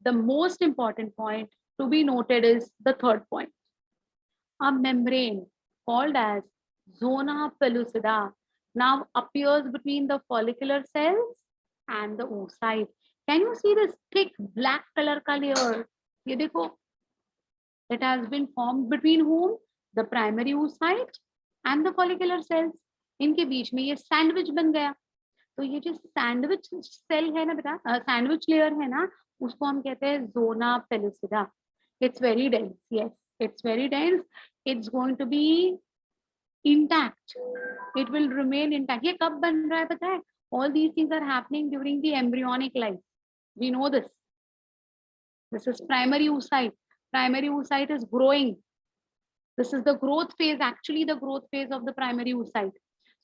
The most important point to be noted is the third point. A membrane called as zona pellucida now appears between the follicular cells and the oocyte. Can you see this thick black color का layer? ये देखो, it has been formed between whom? The primary oocyte and the follicular cells. इनके बीच में ये sandwich बन गया. तो ये जो सैंडविच सेल है ना बेटा, सैंडविच लेयर है ना, उसको हम कहते हैं zona pellucida. It's very dense. Yes, it's very dense. It's going to be intact. It will remain intact. ये कब बन रहा है पता है? All these things are happening during the embryonic life. We know this. This is primary oocyte. Primary oocyte is growing. This is the growth phase, actually the growth phase of the primary oocyte.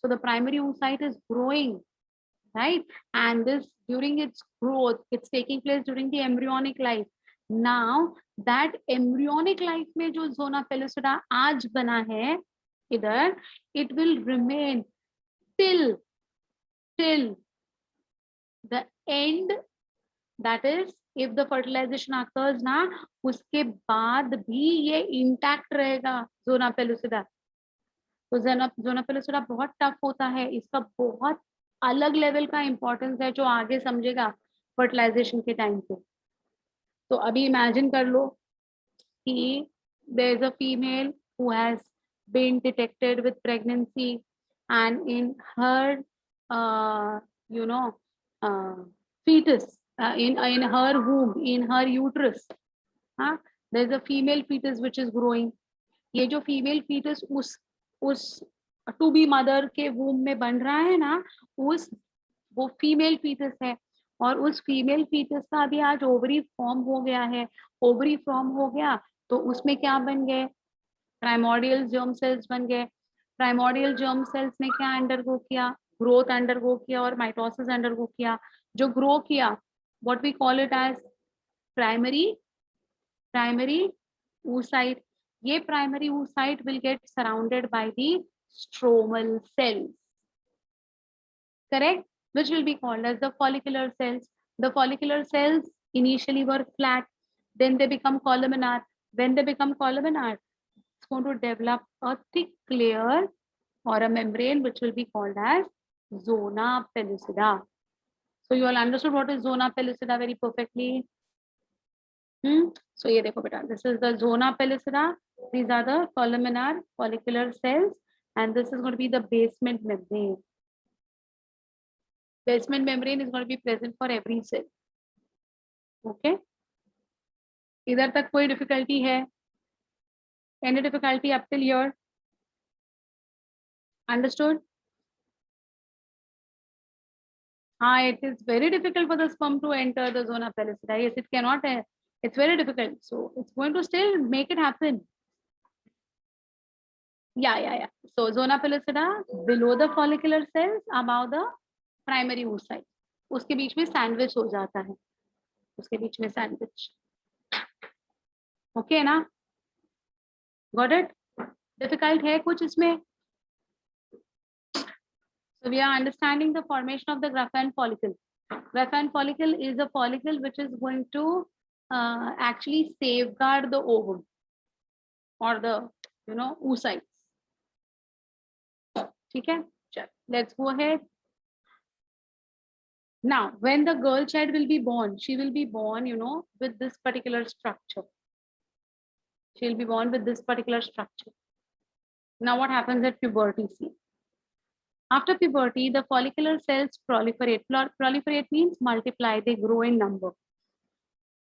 So the primary oocyte is growing, right? And this, during its growth, it's taking place during the embryonic life. Now that embryonic life में जो zona pellucida आज बना है इधर, it will remain till the end. That is, if the fertilization occurs ना, उसके बाद भी ये intact रहेगा zona pellucida. तो zona pellucida बहुत टफ होता है, इसका बहुत अलग लेवल का इंपॉर्टेंस है जो आगे समझेगा फर्टिलाइजेशन के टाइम पे. तो अभी इमेजिन कर लो कि there is a female who has been detected with pregnancy and in her you know fetus in her womb, in her uterus, there is a female fetus which is growing. ये जो female foetus उस to be mother के वूम में बन रहा है ना, वो फीमेल फीटस है. और उस फीमेल फीटस का अभी आज ओवरी फॉर्म हो गया है. ओवरी फॉर्म हो गया तो उसमें क्या बन गए? प्राइमोर्डियल जर्म सेल्स बन गए. प्राइमोर्डियल जर्म सेल्स ने क्या अंडरगो किया? ग्रोथ अंडरगो किया और माइटोसिस अंडरगो किया. जो ग्रो किया, what we call it as primary oocyte. ये primary oocyte will get surrounded by the stromal cells, correct, which will be called as the follicular cells. The follicular cells initially were flat, then they become columnar. When they become columnar, it's going to develop a thick layer or a membrane which will be called as zona pellucida. So you all understood what is zona pellucida very perfectly. So ये देखो बेटा, this is the zona pellucida. These are the columnar follicular cells, and this is going to be the basement membrane. Basement membrane is going to be present for every cell. Okay. इधर तक कोई difficulty है? Any difficulty up till here? Understood? It is very difficult for the sperm to enter the zona pellucida. Yes, it cannot. It's very difficult. So it's going to still make it happen. Yeah. So zona pellucida below the follicular cells, above the primary oocyte. उसके बीच में sandwich हो जाता है. उसके बीच में sandwich. Okay ना? Got it? Difficult है कुछ इसमें? So we are understanding the formation of the Graafian follicle. Graafian follicle is a follicle which is going to actually safeguard the ovum or the oocytes. ठीक है? Let's go ahead. Now, when the girl child will be born, she will be born, with this particular structure. She will be born with this particular structure. Now, what happens at puberty? See, after puberty, the follicular cells proliferate. Proliferate means multiply, they grow in number.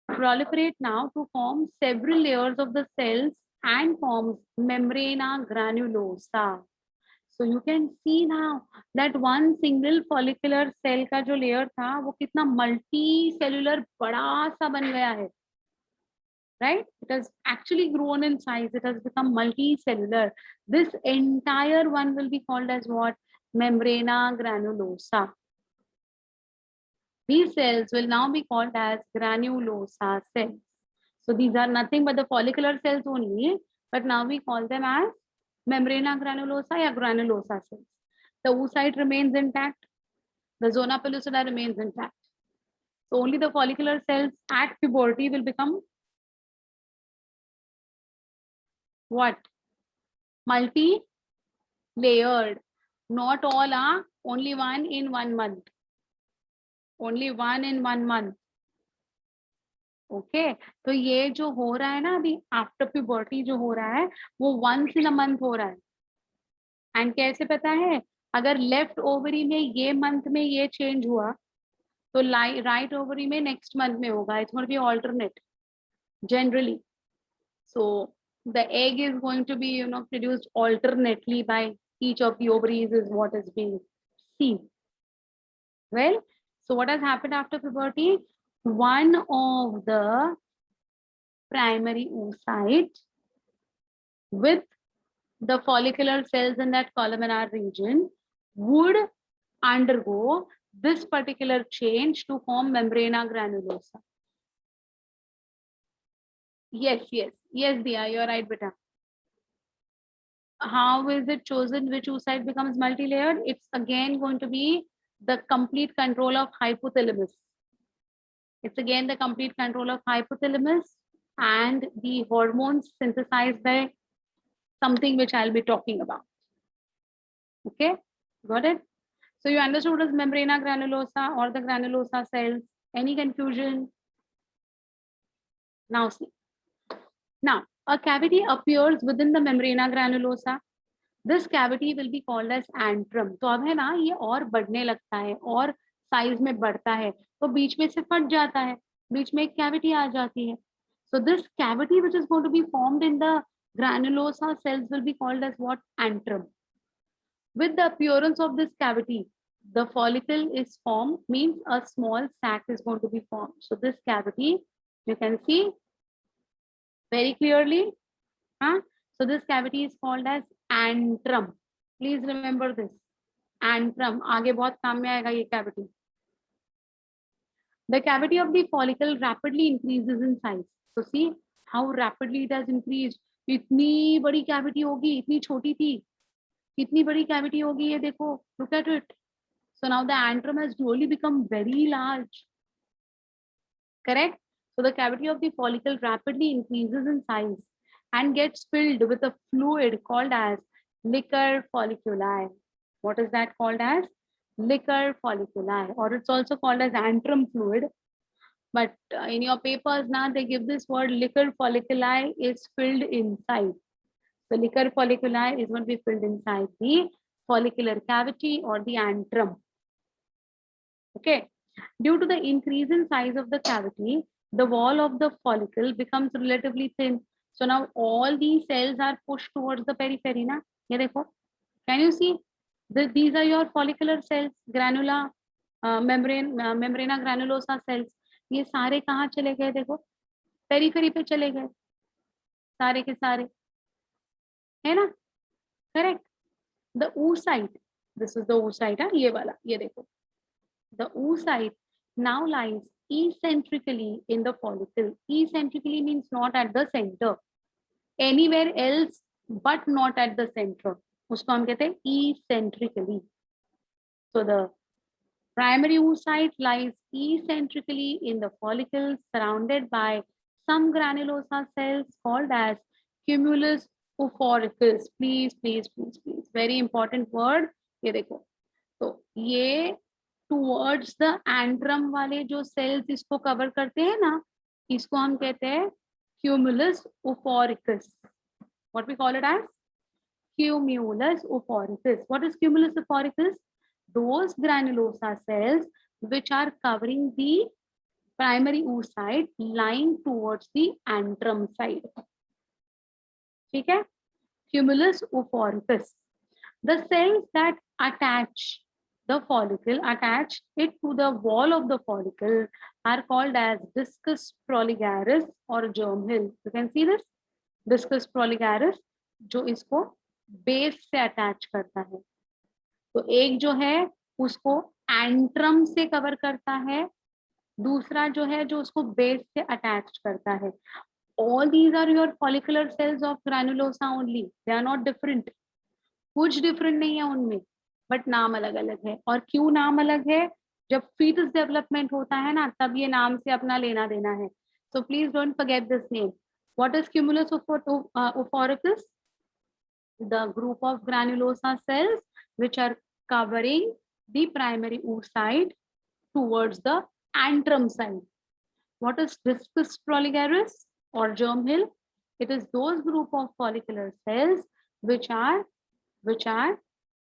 Proliferate now to form several layers of the cells and forms membrana granulosa. So you can see now that one single follicular cell का जो layer था वो कितना multicellular बड़ा सा बन गया है, right? It has actually grown in size. It has become multicellular. This entire one will be called as what? Membrana granulosa. These cells will now be called as granulosa cells. So these are nothing but the follicular cells only, but now we call them as membrana granulosa or granulosa cells. The oocyte remains intact. The zona pellucida remains intact. So only the follicular cells at puberty will become what? Multi-layered. Not all are only one in 1 month. Only one in 1 month. Okay तो ये जो हो रहा है ना अभी after puberty जो हो रहा है वो वंस इन अ मंथ हो रहा है. एंड कैसे पता है? अगर लेफ्ट ओवरी में ये मंथ में ये चेंज हुआ तो राइट ओवरी में नेक्स्ट मंथ में होगा. It's going to be alternate generally. So the egg is going to be produced alternately by each of the ovaries is what is being seen. Well, so what has happened after puberty? One of the primary oocyte with the follicular cells in that columnar region would undergo this particular change to form membrana granulosa. Yes, Diya, you're right, beta. How is it chosen which oocyte becomes multi-layered? It's again going to be the complete control of hypothalamus. It's again the complete control of hypothalamus and the hormones synthesized by something which I'll be talking about. Okay, got it? So you understood what is membrana granulosa or the granulosa cells? Any confusion? Now see. Now, a cavity appears within the membrana granulosa. This cavity will be called as antrum. तो अब है ना ये और बढ़ने लगता है और साइज में बढ़ता है तो बीच में से फट जाता है, बीच में एक कैविटी आ जाती है. So this cavity which is going to be formed in the granulosa cells will be called as what? Antrum. With the appearance of this cavity, the follicle is formed, means a small sac is going to be formed. So this cavity, you can see very clearly. So this cavity is called as antrum. Please remember this. Antrum. आगे बहुत काम में आएगा ये cavity. The cavity of the follicle rapidly increases in size. So see how rapidly it has increased. इतनी बड़ी cavity होगी, इतनी छोटी थी, कितनी बड़ी cavity होगी ये देखो. Look at it. So now the antrum has slowly become very large. Correct? So the cavity of the follicle rapidly increases in size and gets filled with a fluid called as liquor folliculi. What is that called as? Liquor folliculi, or it's also called as antrum fluid. But in your papers now they give this word liquor folliculi is filled inside. The liquor folliculi is going to be filled inside the follicular cavity or the antrum. Okay. Due to the increase in size of the cavity, the wall of the follicle becomes relatively thin. So now all these cells are pushed towards the periphery. Na? Ye dekho. Can you see? These are your follicular cells, membrana granulosa cells. ये सारे कहाँ चले गए देखो? Periphery पे चले गए. सारे के सारे. है ना? Correct. The oocyte. This is the oocyte. ये वाला. ये देखो. The oocyte now lies eccentrically in the follicle. Eccentrically means not at the center. Anywhere else but not at the center. उसको हम कहते हैं eccentrically. So the primary oocyte lies eccentrically in the follicle surrounded by some granulosa cells called as cumulus oophoricus. Please. Very important word. ये देखो. तो ये towards the antrum वाले जो cells इसको cover करते हैं ना, इसको हम कहते हैं cumulus oophoricus. What we call it as? Cumulus oophoricus. What is cumulus oophoricus? Those granulosa cells which are covering the primary oocyte lying towards the antrum side. ठीक है? Cumulus oophoricus. The cells that attach the follicle, attach it to the wall of the follicle, are called as discus proligaris or germ hill. You can see this discus proligaris जो इसको base से attach करता है. तो एक जो है उसको एंट्रम से कवर करता है, दूसरा जो है जो उसको बेस से अटैच करता है. All these are your follicular cells of granulosa only. They are not different. कुछ डिफरेंट नहीं है उनमें, बट नाम अलग अलग है. और क्यों नाम अलग है? जब फीटस डेवलपमेंट होता है ना तब ये नाम से अपना लेना देना है. So please don't forget this name. What is cumulus ophoricus? The group of granulosa cells which are covering the primary oocyte towards the antrum side. What is discus proligerus or germ hill? It is those group of follicular cells which are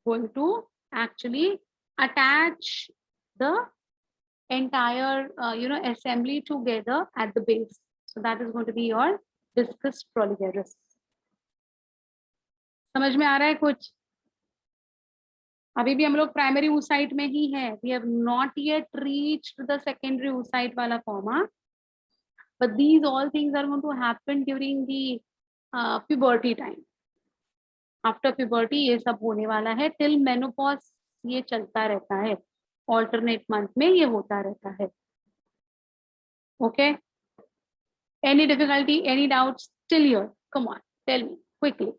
going to actually attach the entire assembly together at the base. So that is going to be your discus proligerus. समझ में आ रहा है कुछ? अभी भी हम लोग primary oocyte में ही है. We have not yet reached the secondary oocyte वाला form. But these all things are going to happen during the puberty time. After puberty ये सब होने वाला है. Till menopause ये चलता रहता है. Alternate month में ये होता रहता है. Okay. Any difficulty? Any doubts? Till here. Come on, tell me quickly.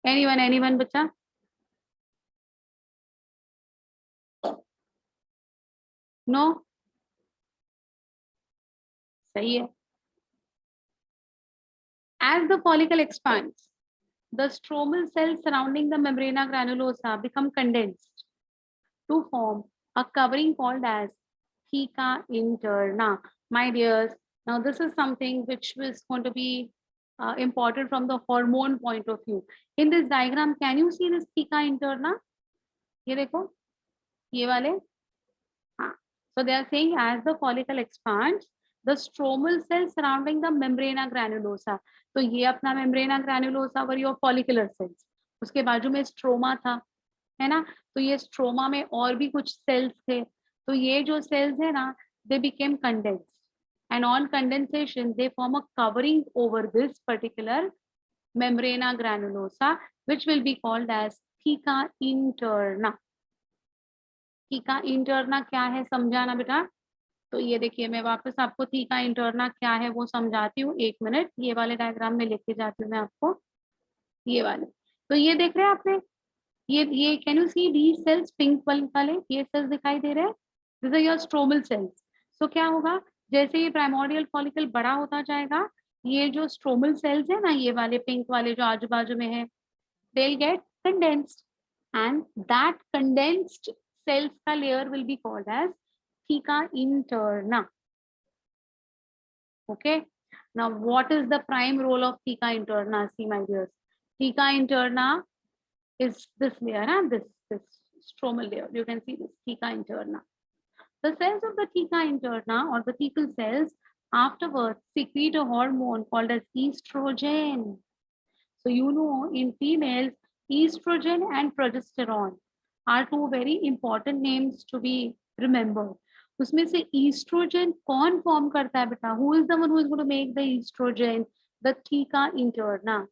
Anyone, बच्चा? No. सही है. As the follicle expands, the stromal cells surrounding the membrana granulosa become condensed to form a covering called as theca interna. My dears, now this is something which is going to be important from the hormone point of view. In this diagram, can you see this theca interna? ये देखो, ये वाले. हाँ. So they are saying as the follicle expands, the stromal cells surrounding the membrana granulosa. तो ये अपना membrana granulosa were your follicular cells. उसके बाजू में स्ट्रोमा था, है ना? तो ये स्ट्रोमा में और भी कुछ सेल्स थे. तो ये जो सेल्स है ना, they became condensed, and on condensation they form a covering over this particular membrana granulosa, which will be called as theca interna. Theca interna क्या है समझाना बेटा. तो ये देखिए, मैं वापस आपको थीका इंटरना क्या है वो समझाती हूँ. 1 मिनट. ये वाले डायग्राम में लेके जाती हूँ मैं आपको. ये वाले, तो ये देख रहे हैं आपने, ये can you see the cells, pink वाले ये सेल्स दिखाई दे रहे हैं. This are your stromal cells. So क्या होगा, जैसे ये प्राइमोर्डियल फॉलिकल बड़ा होता जाएगा, ये जो स्ट्रोमल सेल्स है ना, ये वाले पिंक वाले जो आजू बाजू में है, they will get condensed, and that condensed cells का layer will be called as theca interna. Okay. Now, what is the prime role of theca interna? See, my dears, theca interna is this layer, this stromal layer. You can see this theca interna. The cells of the theca interna or the thecal cells afterwards secrete a hormone called as estrogen. So you know, in females, estrogen and progesterone are two very important names to be remembered. उसमें से estrogen कौन form करता है बेटा? Who is the one who is going to make the estrogen? The theca interna.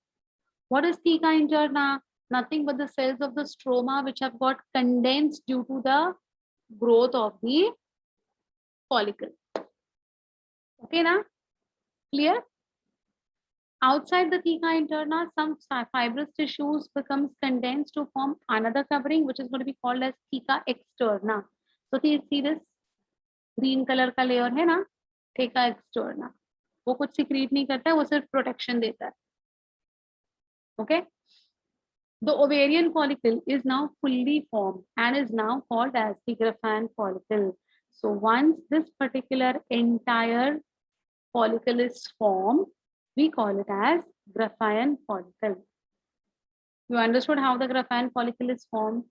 What is theca interna? Nothing but the cells of the stroma which have got condensed due to the growth of the follicle. Okay, na? Clear? Outside the theca interna, some fibrous tissues becomes condensed to form another covering, which is going to be called as theca externa. So see this green color का layer है ना, theca externa. वो कुछ secrete नहीं करता है, वो सिर्फ protection देता है. Okay. The ovarian follicle is now fully formed and is now called as the Graafian follicle. So once this particular entire follicle is formed, we call it as Graafian follicle. You understood how the Graafian follicle is formed?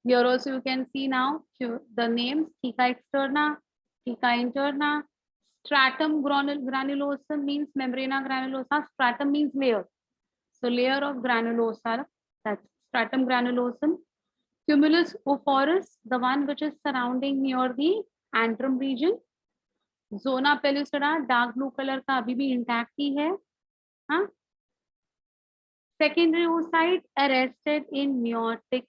Here also you can see now the names theca externa, theca interna. Stratum granulosum means membrana granulosa. Stratum means layer. So layer of granulosa, that's stratum granulosum. Cumulus ophorus, the one which is surrounding near the antrum region. Zona pellucida, dark blue color का अभी भी intact ही है. हाँ. Secondary oocyte arrested in meiotic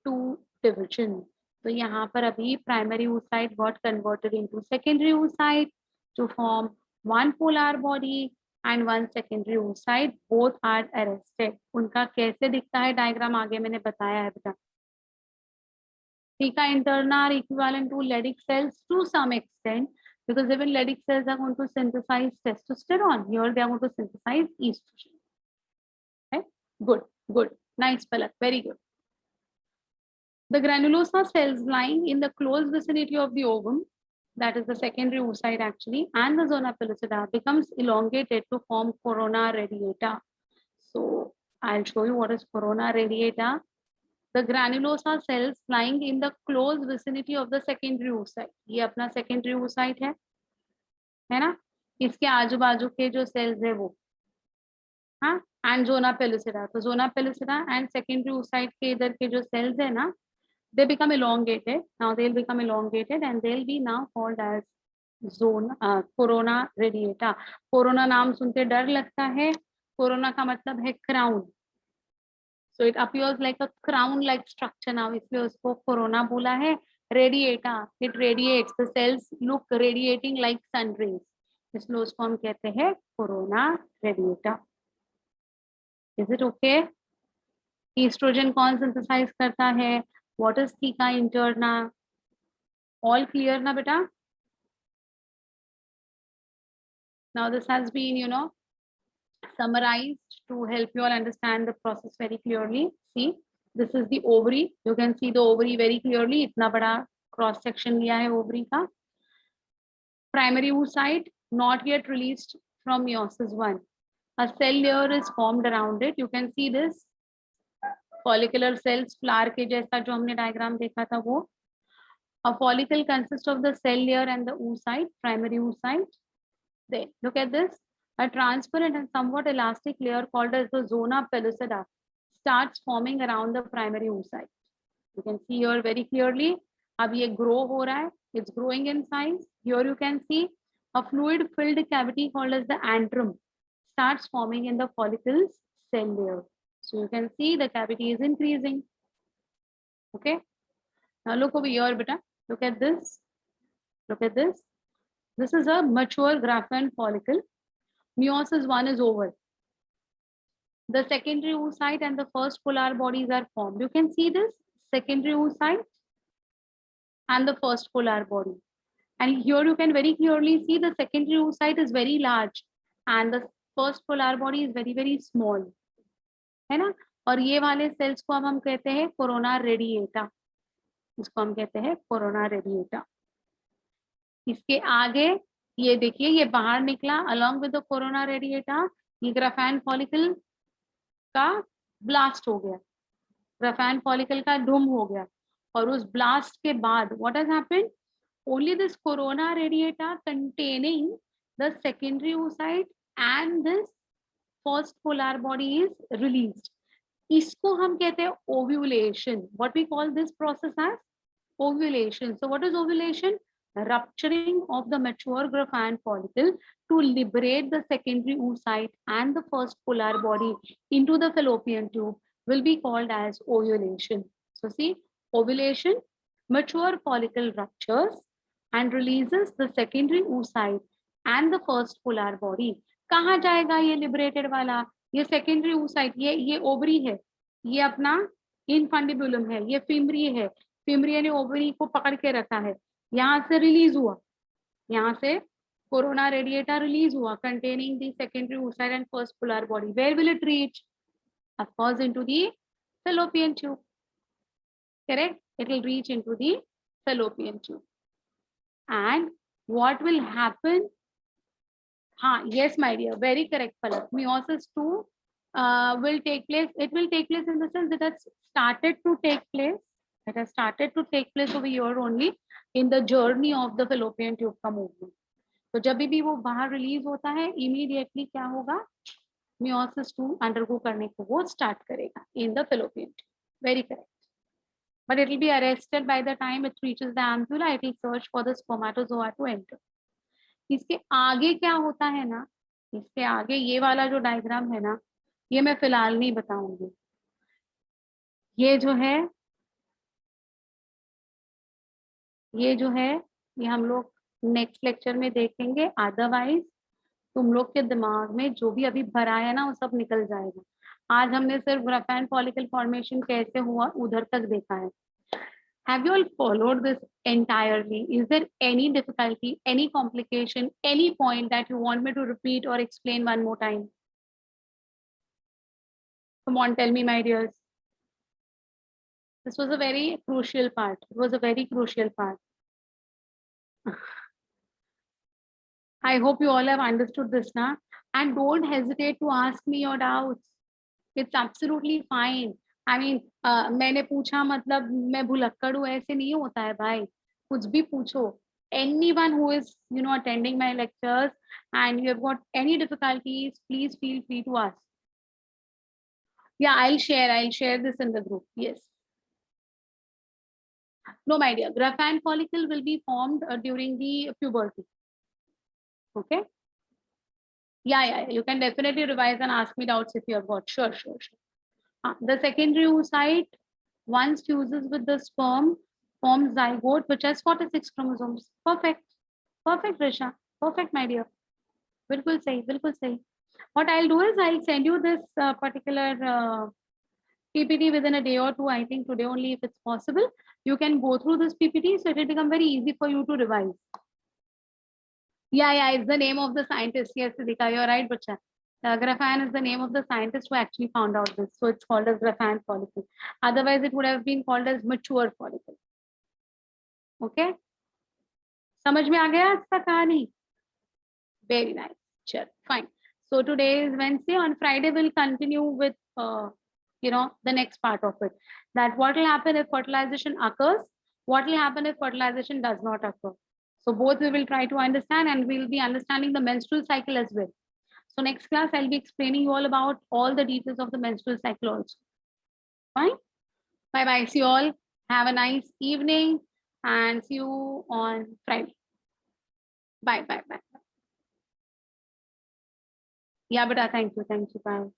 II division. तो यहाँ पर अभी primary oocyte got converted into secondary oocyte to form one polar body and one secondary oocyte. Both are arrested. उनका कैसे दिखता है डायग्राम आगे मैंने बताया है बेटा. Theca interna are equivalent to Leydig cells to some extent because even Leydig cells are going to synthesize testosterone. Here they are going to synthesize estrogen. Okay, good, nice, Palak, very good. The granulosa cells lying in the close vicinity of the ovum, that is the secondary oocyte actually, and the zona pellucida becomes elongated to form corona radiata. So I'll show you what is corona radiata. The granulosa cells lying in the close vicinity of the secondary oocyte. ये अपना secondary oocyte है ना? इसके आजू बाजू के जो cells है वो, हाँ, and zona pellucida. तो zona pellucida and secondary oocyte के इधर के जो cells है ना, they become elongated. Now they'll become elongated and they'll be now called as corona radiata. Corona नाम सुनते डर लगता है. Corona का मतलब है crown. So it appears like a crown-like structure now. इसलिए उसको corona बोला है. Radiata, it radiates. The cells look radiating like sun rays. इसलिए उसको हम कहते हैं corona radiata. Is it okay? Estrogen कौन synthesize करता है? What is theca interna? All clear na beta? Now this has been, summarized to help you all understand the process very clearly. See, this is the ovary. You can see the ovary very clearly. इतना बड़ा cross section लिया है ovary का. Primary oocyte not yet released from meiosis 1. A cell layer is formed around it. You can see this follicular cells, flower के जैसा जो हमने diagram देखा था वो. A follicle consists of the cell layer and the oocyte, primary oocyte. Then look at this. A transparent and somewhat elastic layer called as the zona pellucida starts forming around the primary oocyte. You can see here very clearly. अब ये grow हो रहा है. It's growing in size. Here you can see a fluid-filled cavity called as the antrum starts forming in the follicle's cell layer. So you can see the cavity is increasing. Okay. Now look over here, beta. Look at this. Look at this. This is a mature Graafian follicle. Meiosis 1 is over. The secondary oocyte and the first polar bodies are formed. You can see this secondary oocyte and the first polar body. And here you can very clearly see the secondary oocyte is very large and the first polar body is very, very small. है ना? और ये वाले cells को हम कहते हैं corona radiata. इसको हम कहते हैं corona radiata. इसके आगे ये देखिए ये बाहर निकला along with the corona radiata. ये Graafian follicle का blast हो गया. Graafian follicle का धूम हो गया. और उस blast के बाद what has happened? Only this corona radiata containing the secondary oocyte and this first polar body is released. इसको हम कहते हैं ovulation. What we call this process as ovulation. So what is ovulation? Rupturing of the mature Graafian follicle to liberate the secondary oocyte and the first polar body into the fallopian tube will be called as ovulation. So see, ovulation, mature follicle ruptures and releases the secondary oocyte and the first polar body. कहाँ जाएगा ये liberated वाला? ये secondary oocyte, ये ovary है, ये अपना infundibulum है, ये fimbriae है, fimbriae ने ovary को पकड़ के रखा है. यहाँ से रिलीज हुआ, यहाँ से corona radiata release हुआ containing the secondary oocyte and first polar body. Where will it reach? Of course into the fallopian tube. Correct? It will reach into the fallopian tube. And what will happen? Yes, my dear, very correct, Palak. Meiosis 2 will take place. It will take place in the sense that it has started to take place. It has started to take place over here only in the journey of the fallopian tube का movement. तो जब भी वो बाहर release होता है immediately क्या होगा? Meiosis 2 undergo करने को वो start करेगा in the fallopian tube. Very correct. But it will be arrested by the time it reaches the ampulla. It will search for the spermatozoa to enter. इसके आगे क्या होता है ना, इसके आगे ये वाला जो डायग्राम है ना, ये मैं फिलहाल नहीं बताऊंगी. ये जो है ये हम लोग नेक्स्ट लेक्चर में देखेंगे. अदरवाइज तुम लोग के दिमाग में जो भी अभी भरा है ना वो सब निकल जाएगा. आज हमने सिर्फ ग्राफाइन फॉलिकल फॉर्मेशन कैसे हुआ उधर तक देखा है. Have you all followed this entirely? Is there any difficulty, any complication, any point that you want me to repeat or explain one more time? Come on, tell me, my dears. This was a very crucial part. It was a very crucial part. I hope you all have understood this now. And don't hesitate to ask me your doubts. It's absolutely fine. I mean, मैंने पूछा मतलब मैं भुलक्कड़ हूँ ऐसे नहीं होता है भाई. कुछ भी पूछो. Anyone who is, attending my lectures and you have got any difficulties, please feel free to ask. Yeah, I'll share this in the group. Yes. No, my dear, Graphan follicle will be formed during the puberty. Okay. Yeah. You can definitely revise and ask me doubts if you have got. Sure. The secondary oocyte, once fuses with the sperm, forms zygote, which has 46 chromosomes. Perfect. Perfect, Risha. Perfect, my dear. Bilkul sahi, bilkul sahi. What I'll do is I'll send you this particular PPT within a day or two. I think today only, if it's possible. You can go through this PPT, so it will become very easy for you to revise. Yeah, it's the name of the scientist. Yes, Sidika, you're right, Bacha. Graphan is the name of the scientist who actually found out this. So it's called as Graphan follicle. Otherwise, it would have been called as mature follicle. Okay? समझ में आ गया आज का कहानी? Very nice. Sure, fine. So today is Wednesday. On Friday, we'll continue with the next part of it. That what will happen if fertilization occurs? What will happen if fertilization does not occur? So both we will try to understand, and we'll be understanding the menstrual cycle as well. So next class, I'll be explaining you all about all the details of the menstrual cycle also. Fine. Bye. See you all. Have a nice evening and see you on Friday. Bye. Yeah, but thank you. Bye.